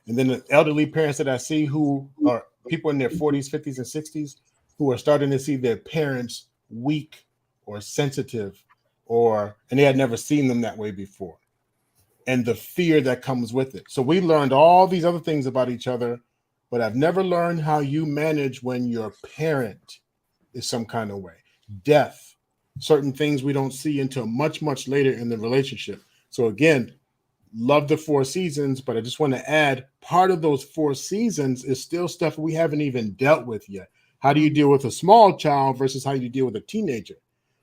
[SPEAKER 5] And then the elderly parents that I see who are people in their 40s, 50s, and 60s who are starting to see their parents weak or sensitive, and they had never seen them that way before. And the fear that comes with it. So we learned all these other things about each other, but I've never learned how you manage when your parent is some kind of way. Death, certain things we don't see until much, much later in the relationship. So again, love the 4 seasons, but I just want to add part of those 4 seasons is still stuff we haven't even dealt with yet. How do you deal with a small child versus how you deal with a teenager?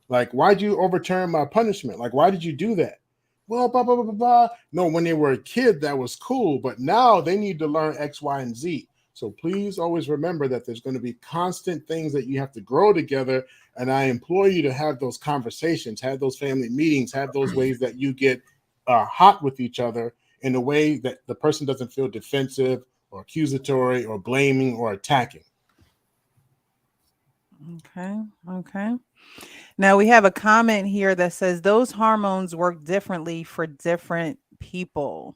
[SPEAKER 5] Like, why'd you overturn my punishment? Like, why did you do that? Well, blah, blah, blah, blah, blah. No, when they were a kid, that was cool, but now they need to learn X, Y, and Z. So please always remember that there's going to be constant things that you have to grow together. And I implore you to have those conversations, have those family meetings, have those ways that you get hot with each other in a way that the person doesn't feel defensive or accusatory or blaming or attacking.
[SPEAKER 1] Okay. Now we have a comment here that says those hormones work differently for different people.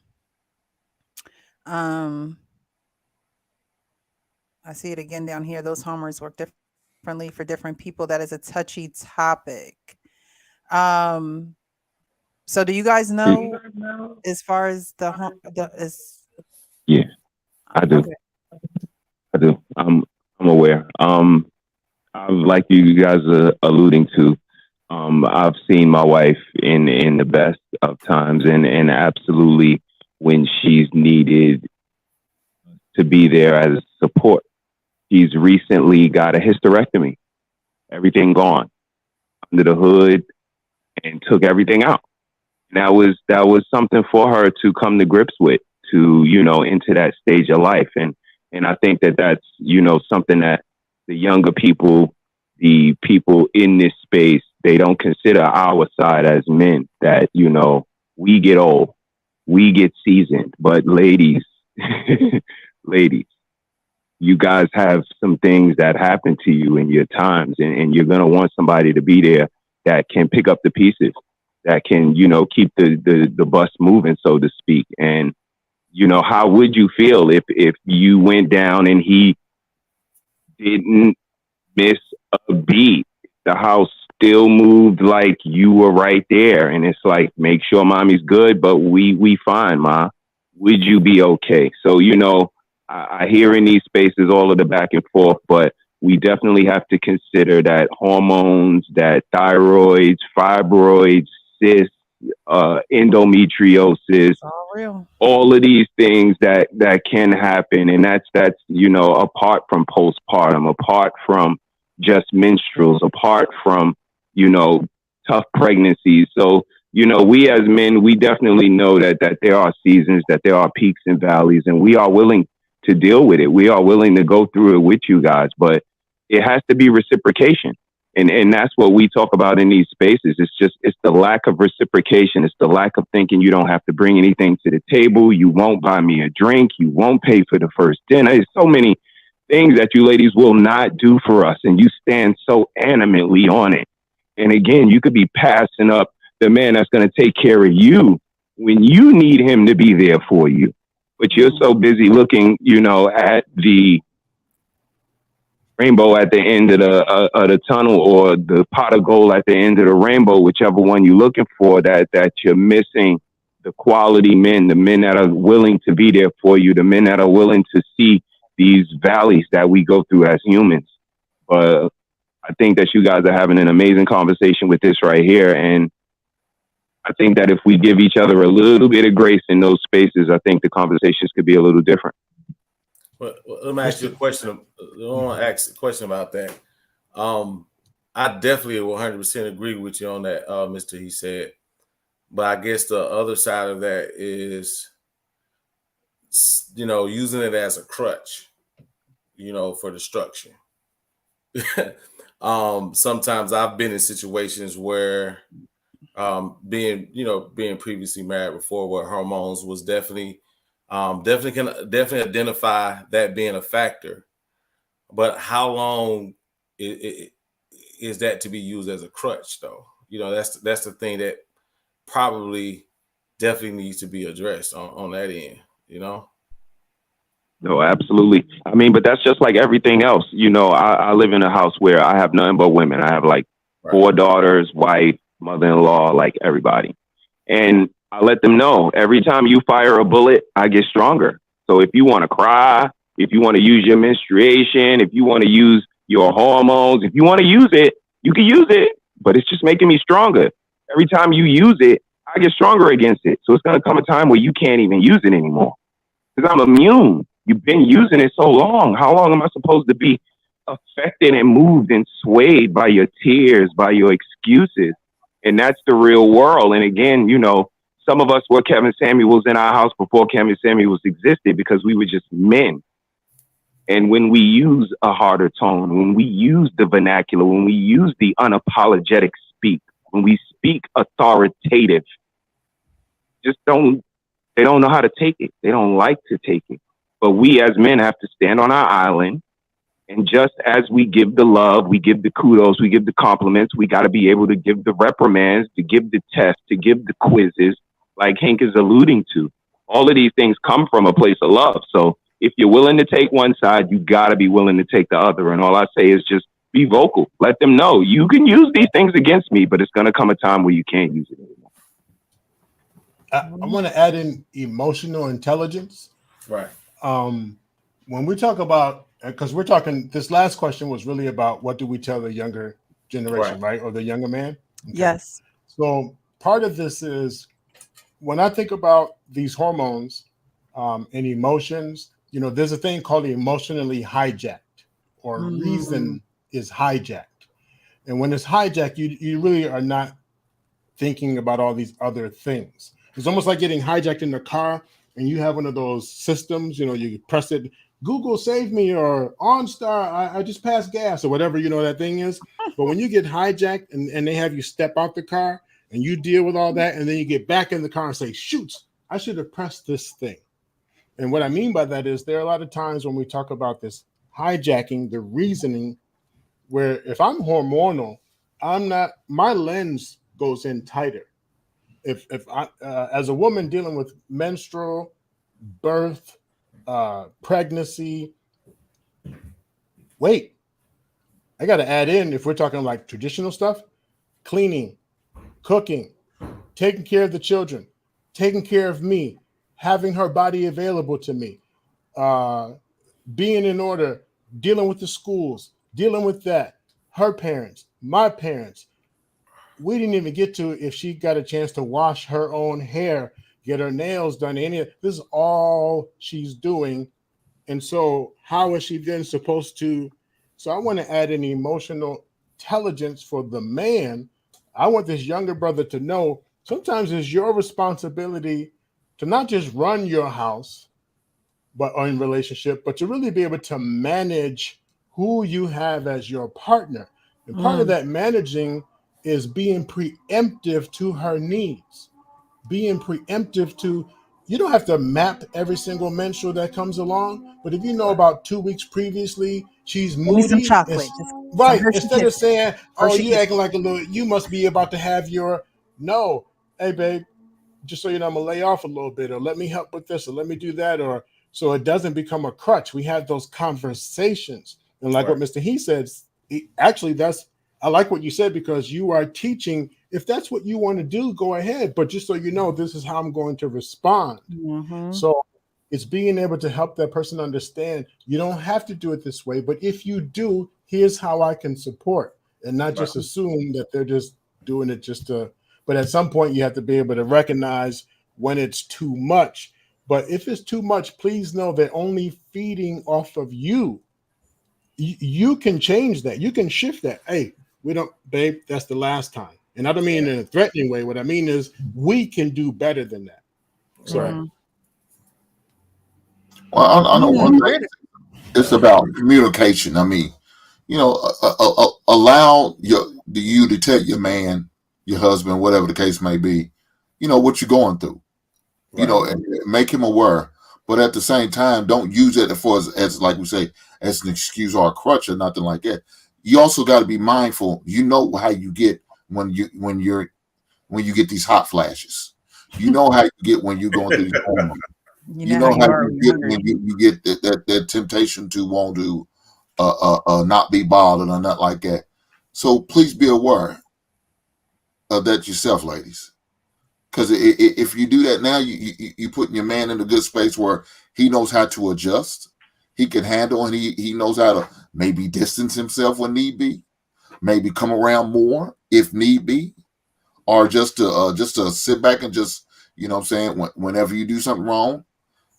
[SPEAKER 1] I see it again down here. Those hormones work differently for different people. That is a touchy topic. So do you guys know as far as
[SPEAKER 7] Yeah, I do.
[SPEAKER 1] Okay.
[SPEAKER 7] I do. I'm aware. Like you guys are alluding to, I've seen my wife in the best of times and absolutely when she's needed to be there as support. She's recently got a hysterectomy, everything gone under the hood, and took everything out. And that was something for her to come to grips with, to, into that stage of life. And I think that that's, something that the younger people, the people in this space, they don't consider our side as men, that, we get old, we get seasoned, but ladies, you guys have some things that happen to you in your times, and you're going to want somebody to be there that can pick up the pieces, that can, keep the bus moving, so to speak. And, how would you feel if you went down and he didn't miss a beat? The house still moved like you were right there. And it's like, make sure mommy's good, but we fine, Ma. Would you be okay? So, I hear in these spaces all of the back and forth, but we definitely have to consider that hormones, that thyroids, fibroids, cysts, endometriosis,
[SPEAKER 1] It's all real.
[SPEAKER 7] all of these things that can happen, and that's apart from postpartum, apart from just menstruals, apart from tough pregnancies. So we as men, we definitely know that there are seasons, that there are peaks and valleys, and we are willing to deal with it. We are willing to go through it with you guys, but it has to be reciprocation. And that's what we talk about in these spaces. It's the lack of reciprocation. It's the lack of thinking you don't have to bring anything to the table. You won't buy me a drink. You won't pay for the first dinner. There's so many things that you ladies will not do for us. And you stand so animately on it. And again, you could be passing up the man that's going to take care of you when you need him to be there for you. But you're so busy looking, at the rainbow at the end of the tunnel, or the pot of gold at the end of the rainbow, whichever one you're looking for, that you're missing the quality men, the men that are willing to be there for you, the men that are willing to see these valleys that we go through as humans. But I think that you guys are having an amazing conversation with this right here. And I think that if we give each other a little bit of grace in those spaces, I think the conversations could be a little different.
[SPEAKER 3] Well, let me ask you a question. I want to ask a question about that. I definitely 100% agree with you on that, Mr. He said. But I guess the other side of that is, using it as a crutch, for destruction. Sometimes I've been in situations where being previously married before, where hormones was definitely can identify that being a factor. But how long is that to be used as a crutch, though? That's the thing that probably definitely needs to be addressed on that end.
[SPEAKER 7] No, absolutely. I mean, but that's just like everything else. I live in a house where I have nothing but women. I have like 4 daughters, wife, mother-in-law, like everybody. And I let them know, every time you fire a bullet, I get stronger. So if you want to cry, if you want to use your menstruation, if you want to use your hormones, if you want to use it, you can use it, but it's just making me stronger. Every time you use it, I get stronger against it. So it's going to come a time where you can't even use it anymore, because I'm immune. You've been using it so long. How long am I supposed to be affected and moved and swayed by your tears, by your excuses? And that's the real world. And again, some of us were Kevin Samuels in our house before Kevin Samuels existed, because we were just men. And when we use a harder tone, when we use the vernacular, when we use the unapologetic speak, when we speak authoritative, they don't know how to take it. They don't like to take it. But we as men have to stand on our island. And just as we give the love, we give the kudos, we give the compliments, we got to be able to give the reprimands, to give the tests, to give the quizzes, like Hank is alluding to. All of these things come from a place of love. So if you're willing to take one side, you got to be willing to take the other. And all I say is just be vocal. Let them know you can use these things against me, but it's going to come a time where you can't use it anymore.
[SPEAKER 5] I want to add in emotional intelligence.
[SPEAKER 3] Right.
[SPEAKER 5] When we talk about, because we're talking, this last question was really about what do we tell the younger generation, right? Or the younger man? Okay.
[SPEAKER 1] Yes.
[SPEAKER 5] So part of this is, when I think about these hormones and emotions, there's a thing called emotionally hijacked, or reason is hijacked. And when it's hijacked, you really are not thinking about all these other things. It's almost like getting hijacked in the car, and you have one of those systems, you press it, Google save me, or OnStar, I just passed gas, or whatever, that thing is. But when you get hijacked and they have you step out the car and you deal with all that, and then you get back in the car and say, shoot, I should have pressed this thing. And what I mean by that is, there are a lot of times when we talk about this hijacking, the reasoning, where if I'm hormonal, my lens goes in tighter. If I, as a woman dealing with menstrual, birth, pregnancy, I got to add in, if we're talking like traditional stuff, cleaning, cooking, taking care of the children, taking care of me, having her body available to me. being in order, dealing with the schools, dealing with that, her parents, my parents. We didn't even get to if she got a chance to wash her own hair, get her nails done. This is all she's doing. And so, how is she then supposed to? So, I want to add an emotional intelligence for the man. I want this younger brother to know sometimes it's your responsibility to not just run your house, but or in relationship, but to really be able to manage who you have as your partner. And part of that managing is being preemptive to her needs, being preemptive to, you don't have to map every single menstrual that comes along, but if you know about 2 weeks previously, she's
[SPEAKER 1] Give me some
[SPEAKER 5] moody,
[SPEAKER 1] chocolate. Just some
[SPEAKER 5] right?
[SPEAKER 1] Hershey
[SPEAKER 5] Instead of
[SPEAKER 1] Kisses.
[SPEAKER 5] saying, oh,
[SPEAKER 1] Hershey
[SPEAKER 5] you
[SPEAKER 1] Kisses.
[SPEAKER 5] acting like a little, you must be about to have your, no, hey, babe, just so you know, I'm gonna lay off a little bit, or let me help with this, or let me do that, or so it doesn't become a crutch. We have those conversations. And like what Mr. He says, actually, I like what you said, because you are teaching. If that's what you want to do, go ahead. But just so you know, this is how I'm going to respond. So it's being able to help that person understand you don't have to do it this way, but if you do, here's how I can support, and not just assume that they're just doing it just to. But at some point, you have to be able to recognize when it's too much. But if it's too much, please know they're only feeding off of you. You can change that. You can shift that. Hey, we don't, babe, that's the last time. And I don't mean in a threatening way. What I mean is we can do better than that. So,
[SPEAKER 6] well, I know one thing. It's about communication. I mean, you know, allow you to tell your man, your husband, whatever the case may be, you know, what you're going through. You know, and make him aware. But at the same time, don't use it as like we say, as an excuse or a crutch or nothing like that. You also got to be mindful. You know how you get when you get these hot flashes. You know how you get when you're going through these hormones. You know how you get when you get that temptation to want to not be bothered or not like that. So please be aware of that yourself, ladies. Because if you do that now, you putting your man in a good space where he knows how to adjust, he can handle, and he knows how to maybe distance himself when need be, maybe come around more if need be, or just to sit back and just, you know what I'm saying, whenever you do something wrong,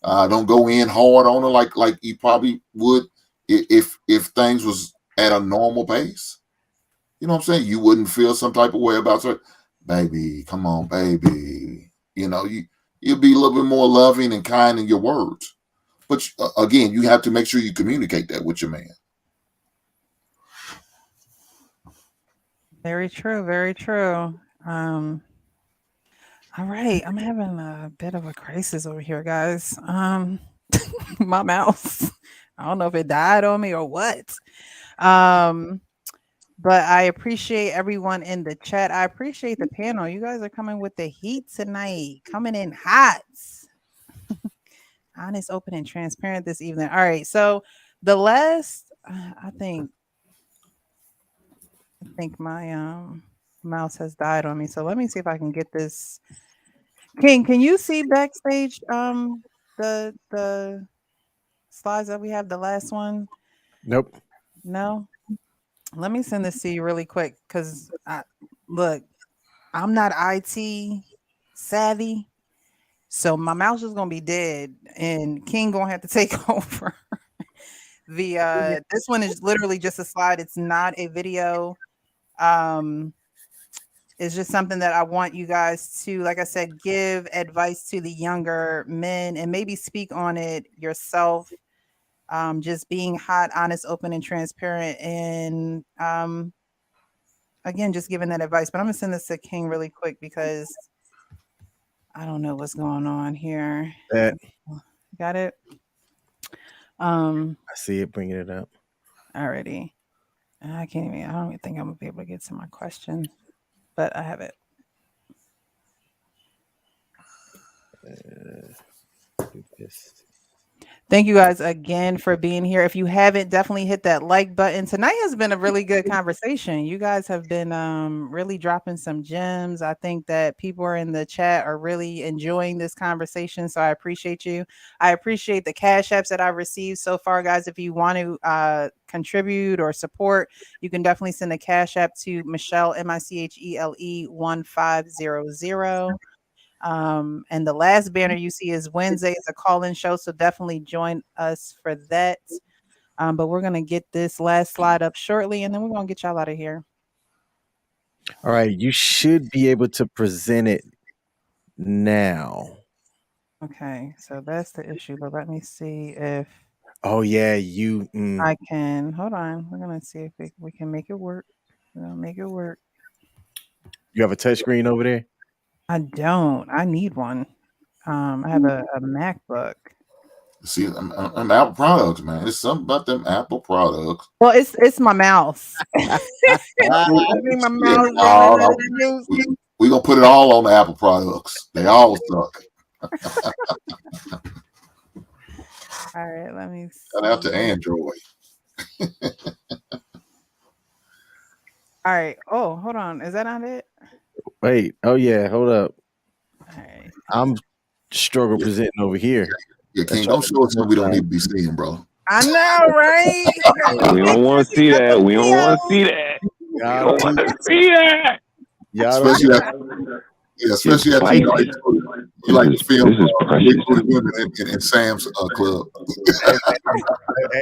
[SPEAKER 6] don't go in hard on her like you probably would if things was at a normal pace. You know what I'm saying? You wouldn't feel some type of way about it. Baby, come on, baby. You know, you'll be a little bit more loving and kind in your words. But again, you have to make sure you communicate that with your man.
[SPEAKER 1] Very true. Very true. All right. I'm having a bit of a crisis over here, guys. My mouse. I don't know if it died on me or what. But I appreciate everyone in the chat. I appreciate the panel. You guys are coming with the heat tonight, coming in hot. Honest, open, and transparent this evening. All right. So the last, I think my mouse has died on me. So let me see if I can get this. King, can you see backstage the slides that we have? The last one?
[SPEAKER 2] Nope.
[SPEAKER 1] No. Let me send this to you really quick, because look, I'm not IT savvy, so my mouse is gonna be dead, and King gonna have to take over. This one is literally just a slide. It's not a video. It's just something that I want you guys to, like I said, give advice to the younger men and maybe speak on it yourself. Just being hot, honest, open, and transparent, and again, just giving that advice. But I'm gonna send this to King really quick because I don't know what's going on here. Got it.
[SPEAKER 2] I see it bringing it up
[SPEAKER 1] already. I don't even think I'm gonna be able to get to my question, but I have it. Thank you guys again for being here. If you haven't, definitely hit that like button. Tonight has been a really good conversation. You guys have been really dropping some gems. I think that people are in the chat are really enjoying this conversation. So I appreciate you. I appreciate the cash apps that I've received so far, guys. If you want to contribute or support, you can definitely send a cash app to Michelle Michele 1500. And the last banner you see is Wednesday is a call-in show, so definitely join us for that. But we're gonna get this last slide up shortly, and then we're gonna get y'all out of here.
[SPEAKER 2] All right, you should be able to present it now.
[SPEAKER 1] Okay, so that's the issue. But let me see if
[SPEAKER 2] Oh yeah,
[SPEAKER 1] I can. Hold on, we're gonna see if we can make it work. We're gonna make it work.
[SPEAKER 2] You have a touch screen over there?
[SPEAKER 1] I don't. I need one. I have a MacBook.
[SPEAKER 6] See, I'm Apple products, man. It's something about them Apple products.
[SPEAKER 1] Well, it's my mouse. I think my mouse.
[SPEAKER 6] We're gonna put it all on the Apple products. They all suck.
[SPEAKER 1] All right, let me see.
[SPEAKER 6] Shout out to Android.
[SPEAKER 1] All right. Oh, hold on. Is that not it?
[SPEAKER 2] Wait. Oh yeah. Hold up.
[SPEAKER 1] All right.
[SPEAKER 2] I'm struggle presenting over here.
[SPEAKER 6] Yeah, King, don't show us what we don't need to be seeing, bro.
[SPEAKER 1] I know, right?
[SPEAKER 7] We don't want to see that. We don't want to see that. We don't want to see that.
[SPEAKER 6] Especially after you like to film women in Sam's club.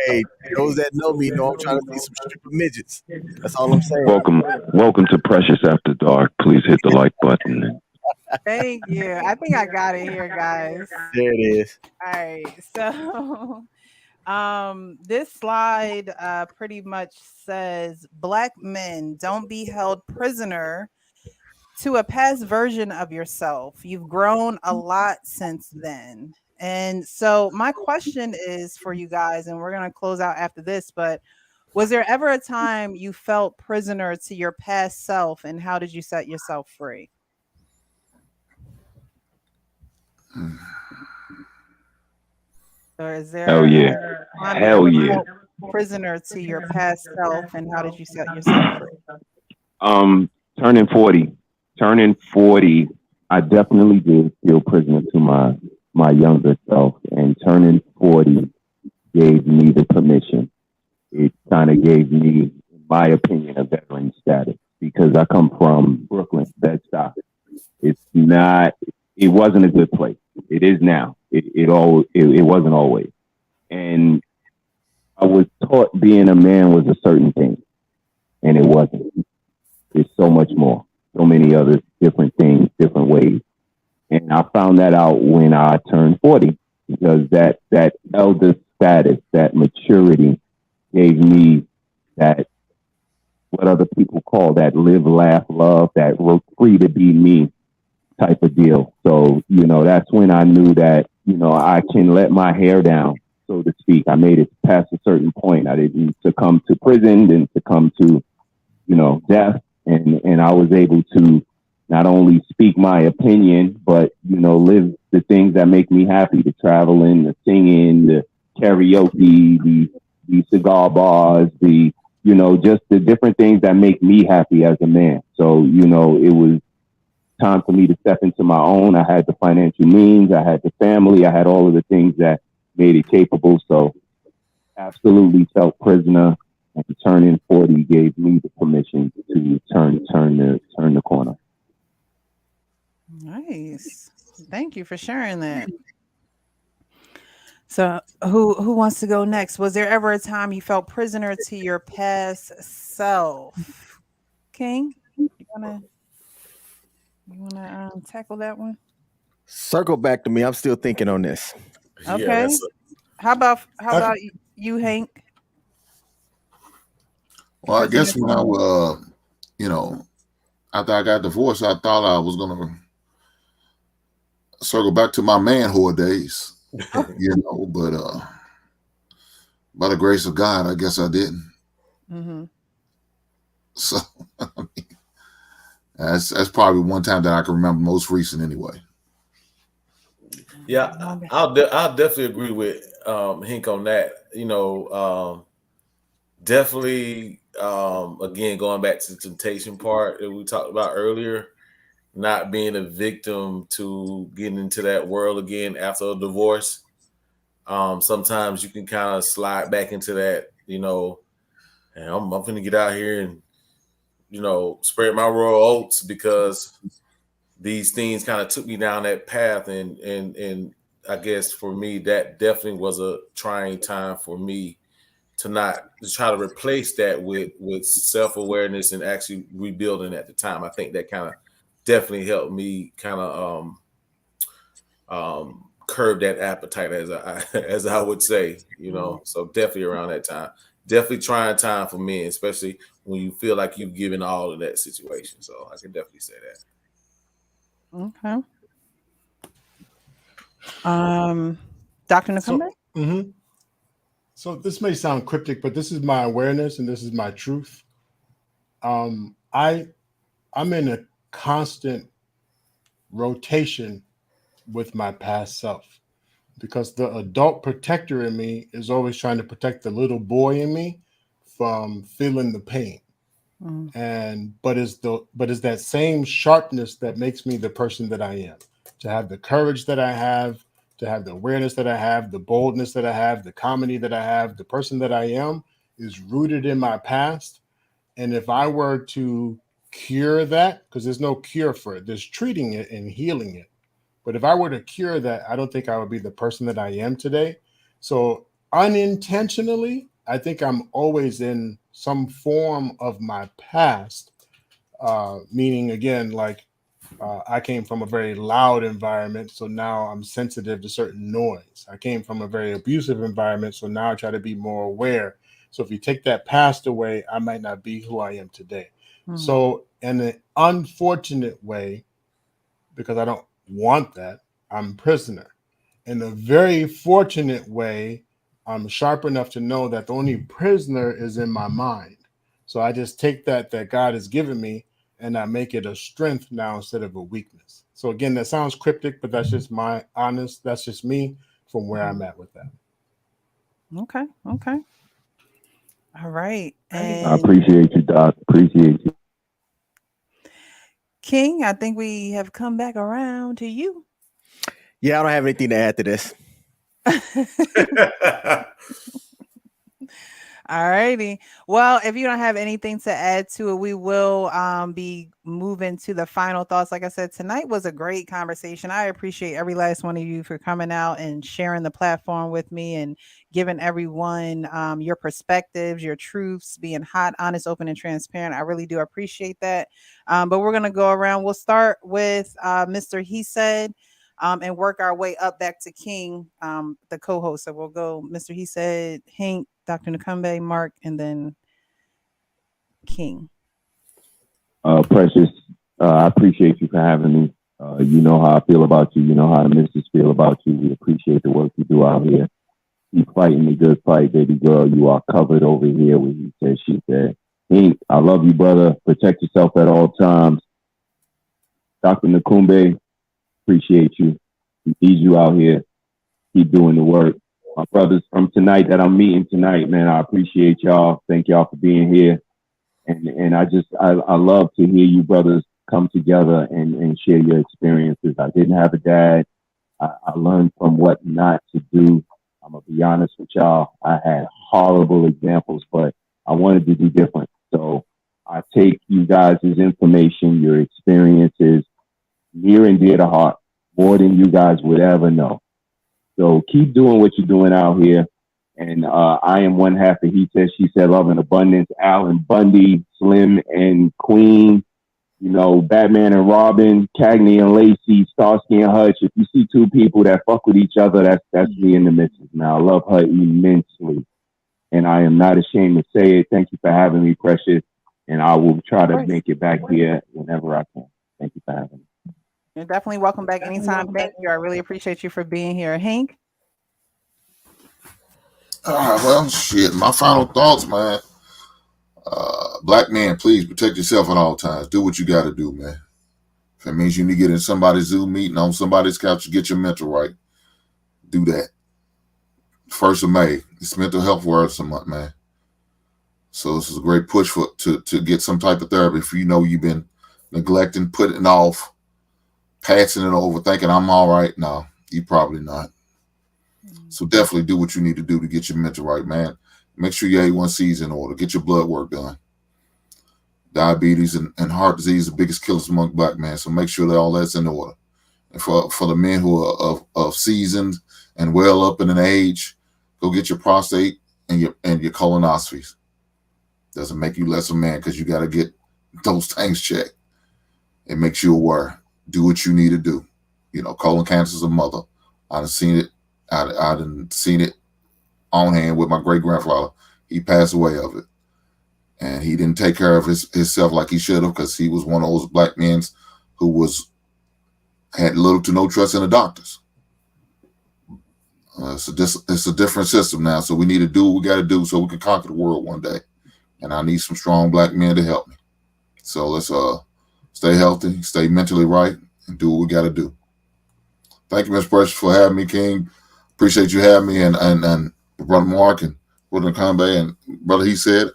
[SPEAKER 2] Hey, those that know me know I'm trying to see some stripper midgets. That's all I'm saying.
[SPEAKER 7] Welcome to Precious After Dark. Please hit the like button.
[SPEAKER 1] Thank you. I think I got it here, guys.
[SPEAKER 2] There it is.
[SPEAKER 1] All right. So this slide pretty much says Black men, don't be held prisoner to a past version of yourself. You've grown a lot since then. And so my question is for you guys, and we're going to close out after this, but was there ever a time you felt prisoner to your past self, and how did you set yourself free? Or is there
[SPEAKER 7] Hell yeah. Hell yeah.
[SPEAKER 1] Prisoner to your past self, and how did you set yourself free?
[SPEAKER 7] Turning 40, I definitely did feel prisoner to my younger self, and turning 40 gave me the permission. It kind of gave me, in my opinion, a veteran status, because I come from Brooklyn, Bed-Stuy. It wasn't a good place. It is now. It wasn't always. And I was taught being a man was a certain thing, and it wasn't. It's so much more, so many other different things, different ways. And I found that out when I turned 40, because that elder status, that maturity gave me that, what other people call that live, laugh, love, that free to be me type of deal. So, that's when I knew that, I can let my hair down, so to speak. I made it past a certain point. I didn't succumb to prison, didn't succumb to, death. And I was able to not only speak my opinion, but, live the things that make me happy, the traveling, the singing, the karaoke, the cigar bars, just the different things that make me happy as a man. So, it was time for me to step into my own. I had the financial means, I had the family, I had all of the things that made it capable. So absolutely felt prisoner, and turning 40 gave me the permission to turn the corner.
[SPEAKER 1] Nice. Thank you for sharing that. So who wants to go next? Was there ever a time you felt prisoner to your past self? King, you wanna tackle that one?
[SPEAKER 2] Circle back to me. I'm still thinking on this.
[SPEAKER 1] Okay. How about you, Hank?
[SPEAKER 6] Well, I guess when I was, after I got divorced, I thought I was gonna circle back to my manhood days, but by the grace of God, I guess I didn't.
[SPEAKER 1] Mm-hmm.
[SPEAKER 6] So that's probably one time that I can remember most recent anyway.
[SPEAKER 3] Yeah, I'll definitely agree with Hink on that. Definitely again going back to the temptation part that we talked about earlier, not being a victim to getting into that world again after a divorce. Sometimes you can kind of slide back into that, and I'm going to get out here and spread my royal oats because these things kind of took me down that path, and I guess for me that definitely was a trying time for me to try to replace that with self-awareness and actually rebuilding at the time. I think that kind of definitely helped me kind of curb that appetite, as I would say, So definitely around that time, definitely trying time for men, especially when you feel like you've given all in that situation. So I can definitely say that.
[SPEAKER 1] Okay. Dr. Nakumbe?
[SPEAKER 5] So this may sound cryptic, but this is my awareness and this is my truth. I'm in a constant rotation with my past self because the adult protector in me is always trying to protect the little boy in me from feeling the pain. But it's that same sharpness that makes me the person that I am, to have the courage that I have, to have the awareness that I have, the boldness that I have, the comedy that I have, the person that I am is rooted in my past. And if I were to cure that, because there's no cure for it, there's treating it and healing it. But if I were to cure that, I don't think I would be the person that I am today. So unintentionally, I think I'm always in some form of my past, meaning again, like I came from a very loud environment, so now I'm sensitive to certain noise. I came from a very abusive environment, so now I try to be more aware. So if you take that past away, I might not be who I am today. So in an unfortunate way, because I don't want that, I'm prisoner. In a very fortunate way, I'm sharp enough to know that the only prisoner is in my mind. So I just take that God has given me and I make it a strength now instead of a weakness. So again, that sounds cryptic, but that's just that's just me from where I'm at with that.
[SPEAKER 1] Okay. All right. And
[SPEAKER 7] I appreciate you, Doc. Appreciate you.
[SPEAKER 1] King, I think we have come back around to you.
[SPEAKER 2] Yeah, I don't have anything to add to this.
[SPEAKER 1] All righty. Well, if you don't have anything to add to it, we will be moving to the final thoughts. Like I said, tonight was a great conversation. I appreciate every last one of you for coming out and sharing the platform with me and giving everyone your perspectives, your truths, being hot, honest, open, and transparent. I really do appreciate that. But we're going to go around. We'll start with Mr. He Said. And work our way up back to King, the co-host. So we'll go Mr. He Said, Hank, Dr. Nakumbe, Mark, and then King.
[SPEAKER 7] Precious, I appreciate you for having me. You know how I feel about you. You know how the missus feel about you. We appreciate the work you do out here. Keep fighting the good fight, baby girl. You are covered over here with He Said, She Said. Hank, I love you, brother. Protect yourself at all times. Dr. Nakumbe, appreciate you. We need you out here. Keep doing the work. My brothers from tonight that I'm meeting tonight, man, I appreciate y'all. Thank y'all for being here. And I love to hear you brothers come together and share your experiences. I didn't have a dad. I learned from what not to do. I'm going to be honest with y'all. I had horrible examples, but I wanted to do different. So I take you guys' information, your experiences, near and dear to heart, more than you guys would ever know. So keep doing what you're doing out here. And I am one half of He Said, She Said, Love and Abundance, Alan Bundy, Slim and Queen, you know, Batman and Robin, Cagney and Lacey, Starsky and Hutch. If you see two people that fuck with each other, that's me and the missus. Now, I love her immensely. And I am not ashamed to say it. Thank you for having me, Precious. And I will try to make it back here whenever I can. Thank you for having me.
[SPEAKER 1] You're definitely welcome back anytime. Thank you. I really appreciate you for being here. Hank?
[SPEAKER 6] Well, shit, my final thoughts, man. Black men, please protect yourself at all times. Do what you got to do, man. If it means you need to get in somebody's Zoom meeting on somebody's couch to get your mental right, do that. 1st of May, it's Mental Health Awareness Month, man. So this is a great push to get some type of therapy. If you know you've been neglecting, putting it off, passing it over, thinking I'm all right. No, you probably not. So definitely do what you need to do to get your mental right, man. Make sure your A1C is in order. Get your blood work done. Diabetes and heart disease are the biggest killers among black men. So make sure that all that's in order. And for the men who are of seasoned and well up in an age, go get your prostate and your colonoscopies. Doesn't make you less a man because you got to get those things checked. It makes you aware. Do what you need to do. You know, colon cancer is a mother. I've seen it. I've seen it on hand with my great grandfather. He passed away of it, and he didn't take care of himself like he should have because he was one of those black men who had little to no trust in the doctors. It's a different system now, so we need to do what we got to do so we can conquer the world one day. And I need some strong black men to help me. So let's stay healthy, stay mentally right, and do what we got to do. Thank you, Ms. Precious, for having me, King. Appreciate you having me, and Brother Mark and Brother Kambe and Brother He said,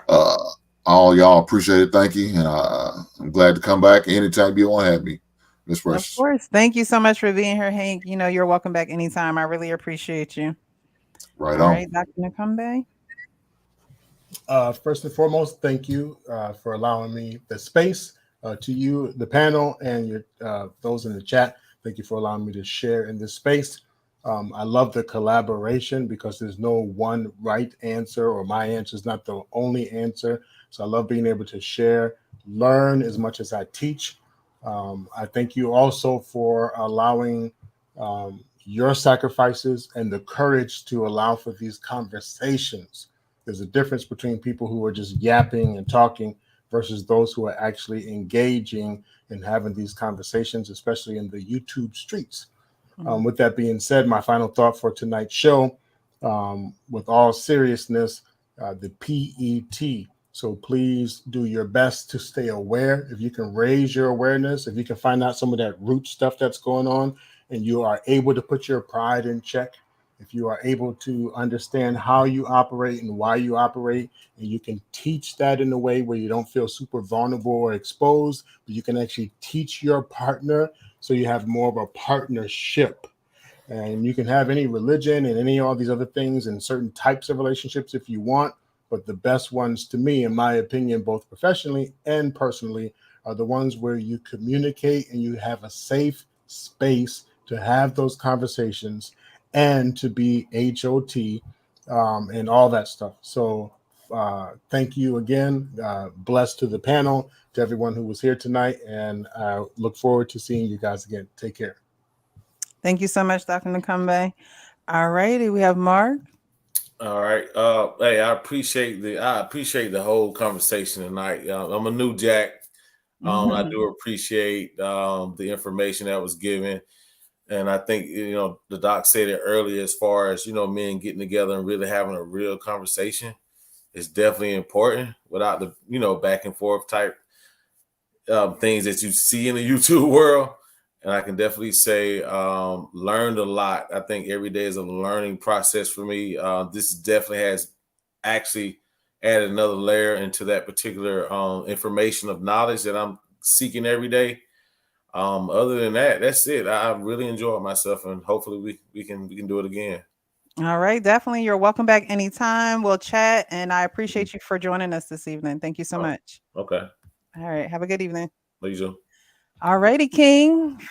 [SPEAKER 6] all y'all appreciate it. Thank you, and I'm glad to come back anytime you want to have me, Ms. Precious.
[SPEAKER 1] Of course. Thank you so much for being here, Hank. You know, you're welcome back anytime. I really appreciate you.
[SPEAKER 6] Right
[SPEAKER 1] All
[SPEAKER 6] on.
[SPEAKER 1] right, Dr. Nakumbe.
[SPEAKER 5] First and foremost, thank you for allowing me the space. To you, the panel, and those in the chat, thank you for allowing me to share in this space. I love the collaboration because there's no one right answer, or my answer is not the only answer. So I love being able to share, learn as much as I teach. I thank you also for allowing your sacrifices and the courage to allow for these conversations. There's a difference between people who are just yapping and talking versus those who are actually engaging and having these conversations, especially in the YouTube streets. With that being said, my final thought for tonight's show, with all seriousness, the PET. So please do your best to stay aware. If you can raise your awareness, if you can find out some of that root stuff that's going on, and you are able to put your pride in check, if you are able to understand how you operate and why you operate, and you can teach that in a way where you don't feel super vulnerable or exposed, but you can actually teach your partner so you have more of a partnership. And you can have any religion and any all these other things and certain types of relationships if you want, but the best ones to me, in my opinion, both professionally and personally, are the ones where you communicate and you have a safe space to have those conversations and to be HOT and all that stuff. So thank you again. Blessed to the panel, to everyone who was here tonight, and I look forward to seeing you guys again. Take care.
[SPEAKER 1] Thank you so much, Dr. Nakumbe. All righty, we have Mark.
[SPEAKER 3] All right. Hey, I appreciate the whole conversation tonight. I'm a new Jack. I do appreciate the information that was given. And I think, the doc said it earlier, as far as, men getting together and really having a real conversation is definitely important without the, back and forth type things that you see in the YouTube world. And I can definitely say learned a lot. I think every day is a learning process for me. This definitely has actually added another layer into that particular information of knowledge that I'm seeking every day. Other than that, that's it. I really enjoyed myself, and hopefully we can do it again.
[SPEAKER 1] All right, definitely. You're welcome back anytime. We'll chat, and I appreciate you for joining us this evening. Thank you so much.
[SPEAKER 3] Okay.
[SPEAKER 1] All right, have a good evening.
[SPEAKER 3] Thank you.
[SPEAKER 1] All righty, King.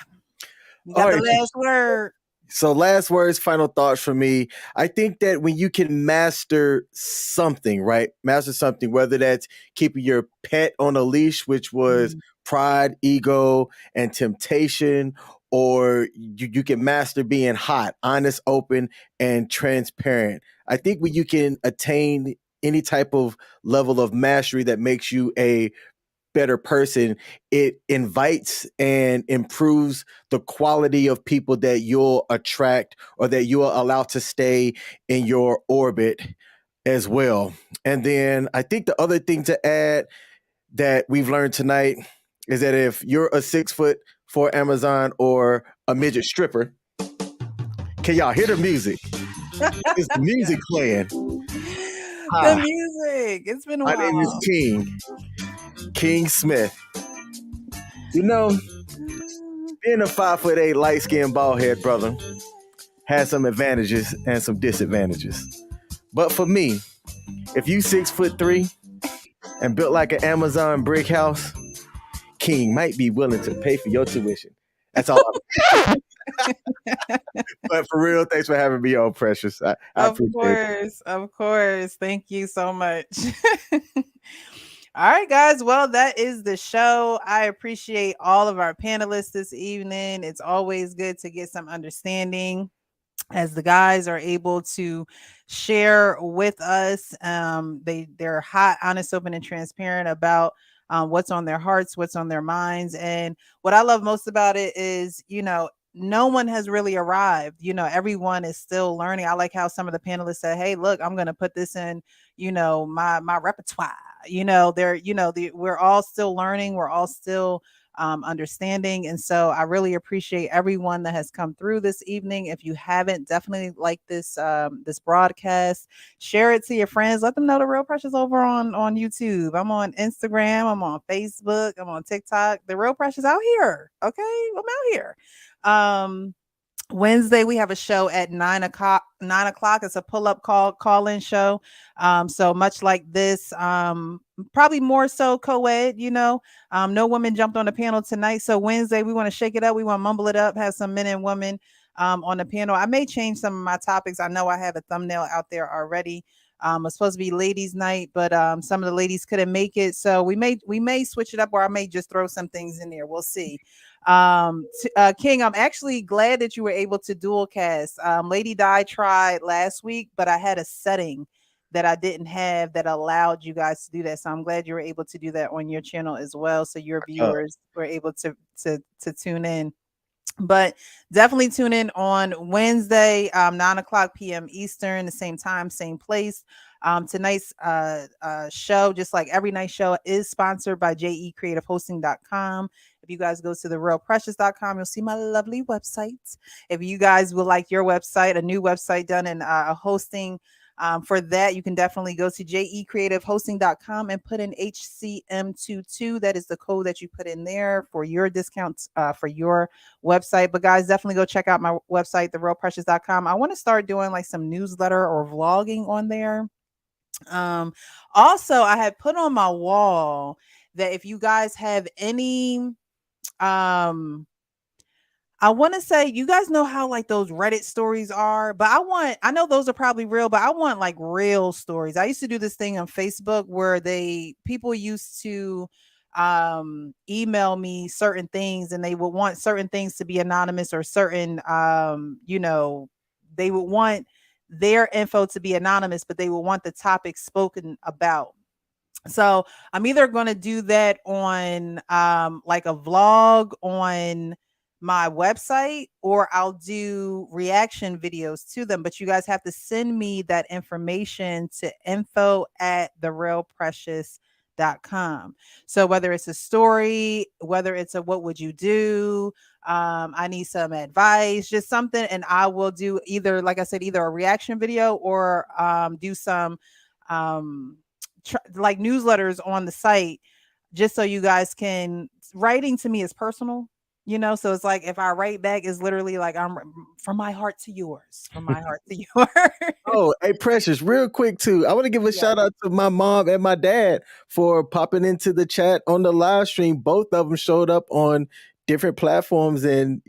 [SPEAKER 1] You got
[SPEAKER 2] All
[SPEAKER 1] the
[SPEAKER 2] right.
[SPEAKER 1] last word.
[SPEAKER 2] So last words, final thoughts for me. I think that when you can master something, right? Master something, whether that's keeping your pet on a leash, which was pride, ego, and temptation, or you can master being hot, honest, open, and transparent. I think when you can attain any type of level of mastery that makes you a better person, it invites and improves the quality of people that you'll attract or that you'll allow to stay in your orbit as well. And then I think the other thing to add that we've learned tonight is that if you're a 6'4" Amazon or a midget stripper, Can y'all hear the music? Is the music playing?
[SPEAKER 1] The music. It's been a
[SPEAKER 2] My name is
[SPEAKER 1] while.
[SPEAKER 2] King Smith. You know, being a 5'8" light skinned bald head brother has some advantages and some disadvantages. But for me, if you 6'3" and built like an Amazon brick house, King might be willing to pay for your tuition. That's all. But for real, thanks for having me on, Precious. I
[SPEAKER 1] Of
[SPEAKER 2] appreciate it.
[SPEAKER 1] course, of course. Thank you so much. All right, guys. Well, that is the show. I appreciate all of our panelists this evening. It's always good to get some understanding as the guys are able to share with us. They're hot, honest, open, and transparent about what's on their hearts, what's on their minds. And what I love most about it is, no one has really arrived. Everyone is still learning. I like how some of the panelists said, hey, look, I'm going to put this in, my repertoire. We're all still learning. We're all still understanding. And so I really appreciate everyone that has come through this evening. If you haven't, definitely like this broadcast, share it to your friends. Let them know the Real Precious over on YouTube. I'm on Instagram. I'm on Facebook. I'm on TikTok. The Real Precious out here. Okay. I'm out here. Wednesday we have a show at 9:00. It's a pull-up call-in show. So much like this, probably more so co-ed, no women jumped on the panel tonight. So Wednesday we want to shake it up. We want to mumble it up, have some men and women on the panel. I may change some of my topics. I know I have a thumbnail out there already. It's supposed to be ladies' night, but some of the ladies couldn't make it. So we may switch it up, or I may just throw some things in there. We'll see. King, I'm actually glad that you were able to dual cast. Lady Di tried last week, but I had a setting that I didn't have that allowed you guys to do that. So I'm glad you were able to do that on your channel as well, so your viewers were able to tune in. But definitely tune in on Wednesday, 9:00 p.m. Eastern, the same time, same place. Tonight's show, just like every night show, is sponsored by jecreativehosting.com. If you guys go to therealprecious.com, you'll see my lovely website. If you guys would like your website, a new website done in a hosting, for that, you can definitely go to jecreativehosting.com and put in HCM22. That is the code that you put in there for your discounts for your website. But guys, definitely go check out my website, therealprecious.com. I want to start doing like some newsletter or vlogging on there. Also, I had put on my wall that if you guys have any I want to say, you guys know how like those Reddit stories are, but I know those are probably real, but I want like real stories. I used to do this thing on Facebook where people used to email me certain things, and they would want certain things to be anonymous, or certain they would want their info to be anonymous, but they would want the topic spoken about. So I'm either going to do that on like a vlog on my website, or I'll do reaction videos to them. But you guys have to send me that information to info@therealprecious.com. So whether it's a story, whether it's a what would you do, I need some advice, just something, and I will do either, like I said, either a reaction video or do some like newsletters on the site, just so you guys can. Writing to me is personal, so it's like if I write back, is literally like I'm from my heart to yours, from my heart to yours.
[SPEAKER 2] Oh, hey, Precious, real quick too. I want to give a shout out to my mom and my dad for popping into the chat on the live stream. Both of them showed up on different platforms and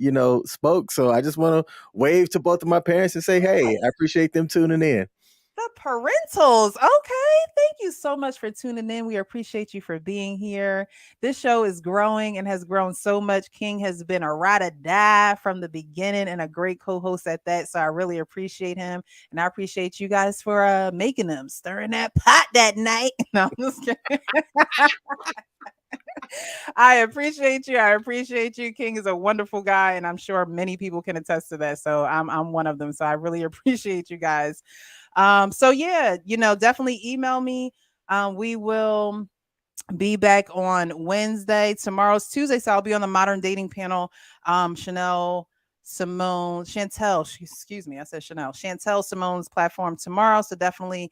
[SPEAKER 2] spoke. So I just want to wave to both of my parents and say, hey, I appreciate them tuning in.
[SPEAKER 1] The parentals. Okay. Thank you so much for tuning in. We appreciate you for being here. This show is growing and has grown so much. King has been a ride or die from the beginning, and a great co-host at that. So I really appreciate him. And I appreciate you guys for making them stirring that pot that night. No, I'm just kidding. I appreciate you. I appreciate you. King is a wonderful guy, and I'm sure many people can attest to that. So I'm one of them. So I really appreciate you guys. So yeah, definitely email me. We will be back on Wednesday. Tomorrow's Tuesday, so I'll be on the modern dating panel. Chanel excuse me, I said Chanel. Chantel Simone's platform tomorrow, so definitely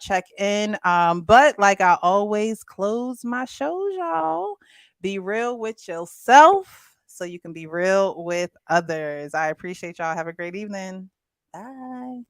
[SPEAKER 1] check in. But like I always close my shows, y'all, be real with yourself so you can be real with others. I appreciate y'all. Have a great evening. Bye.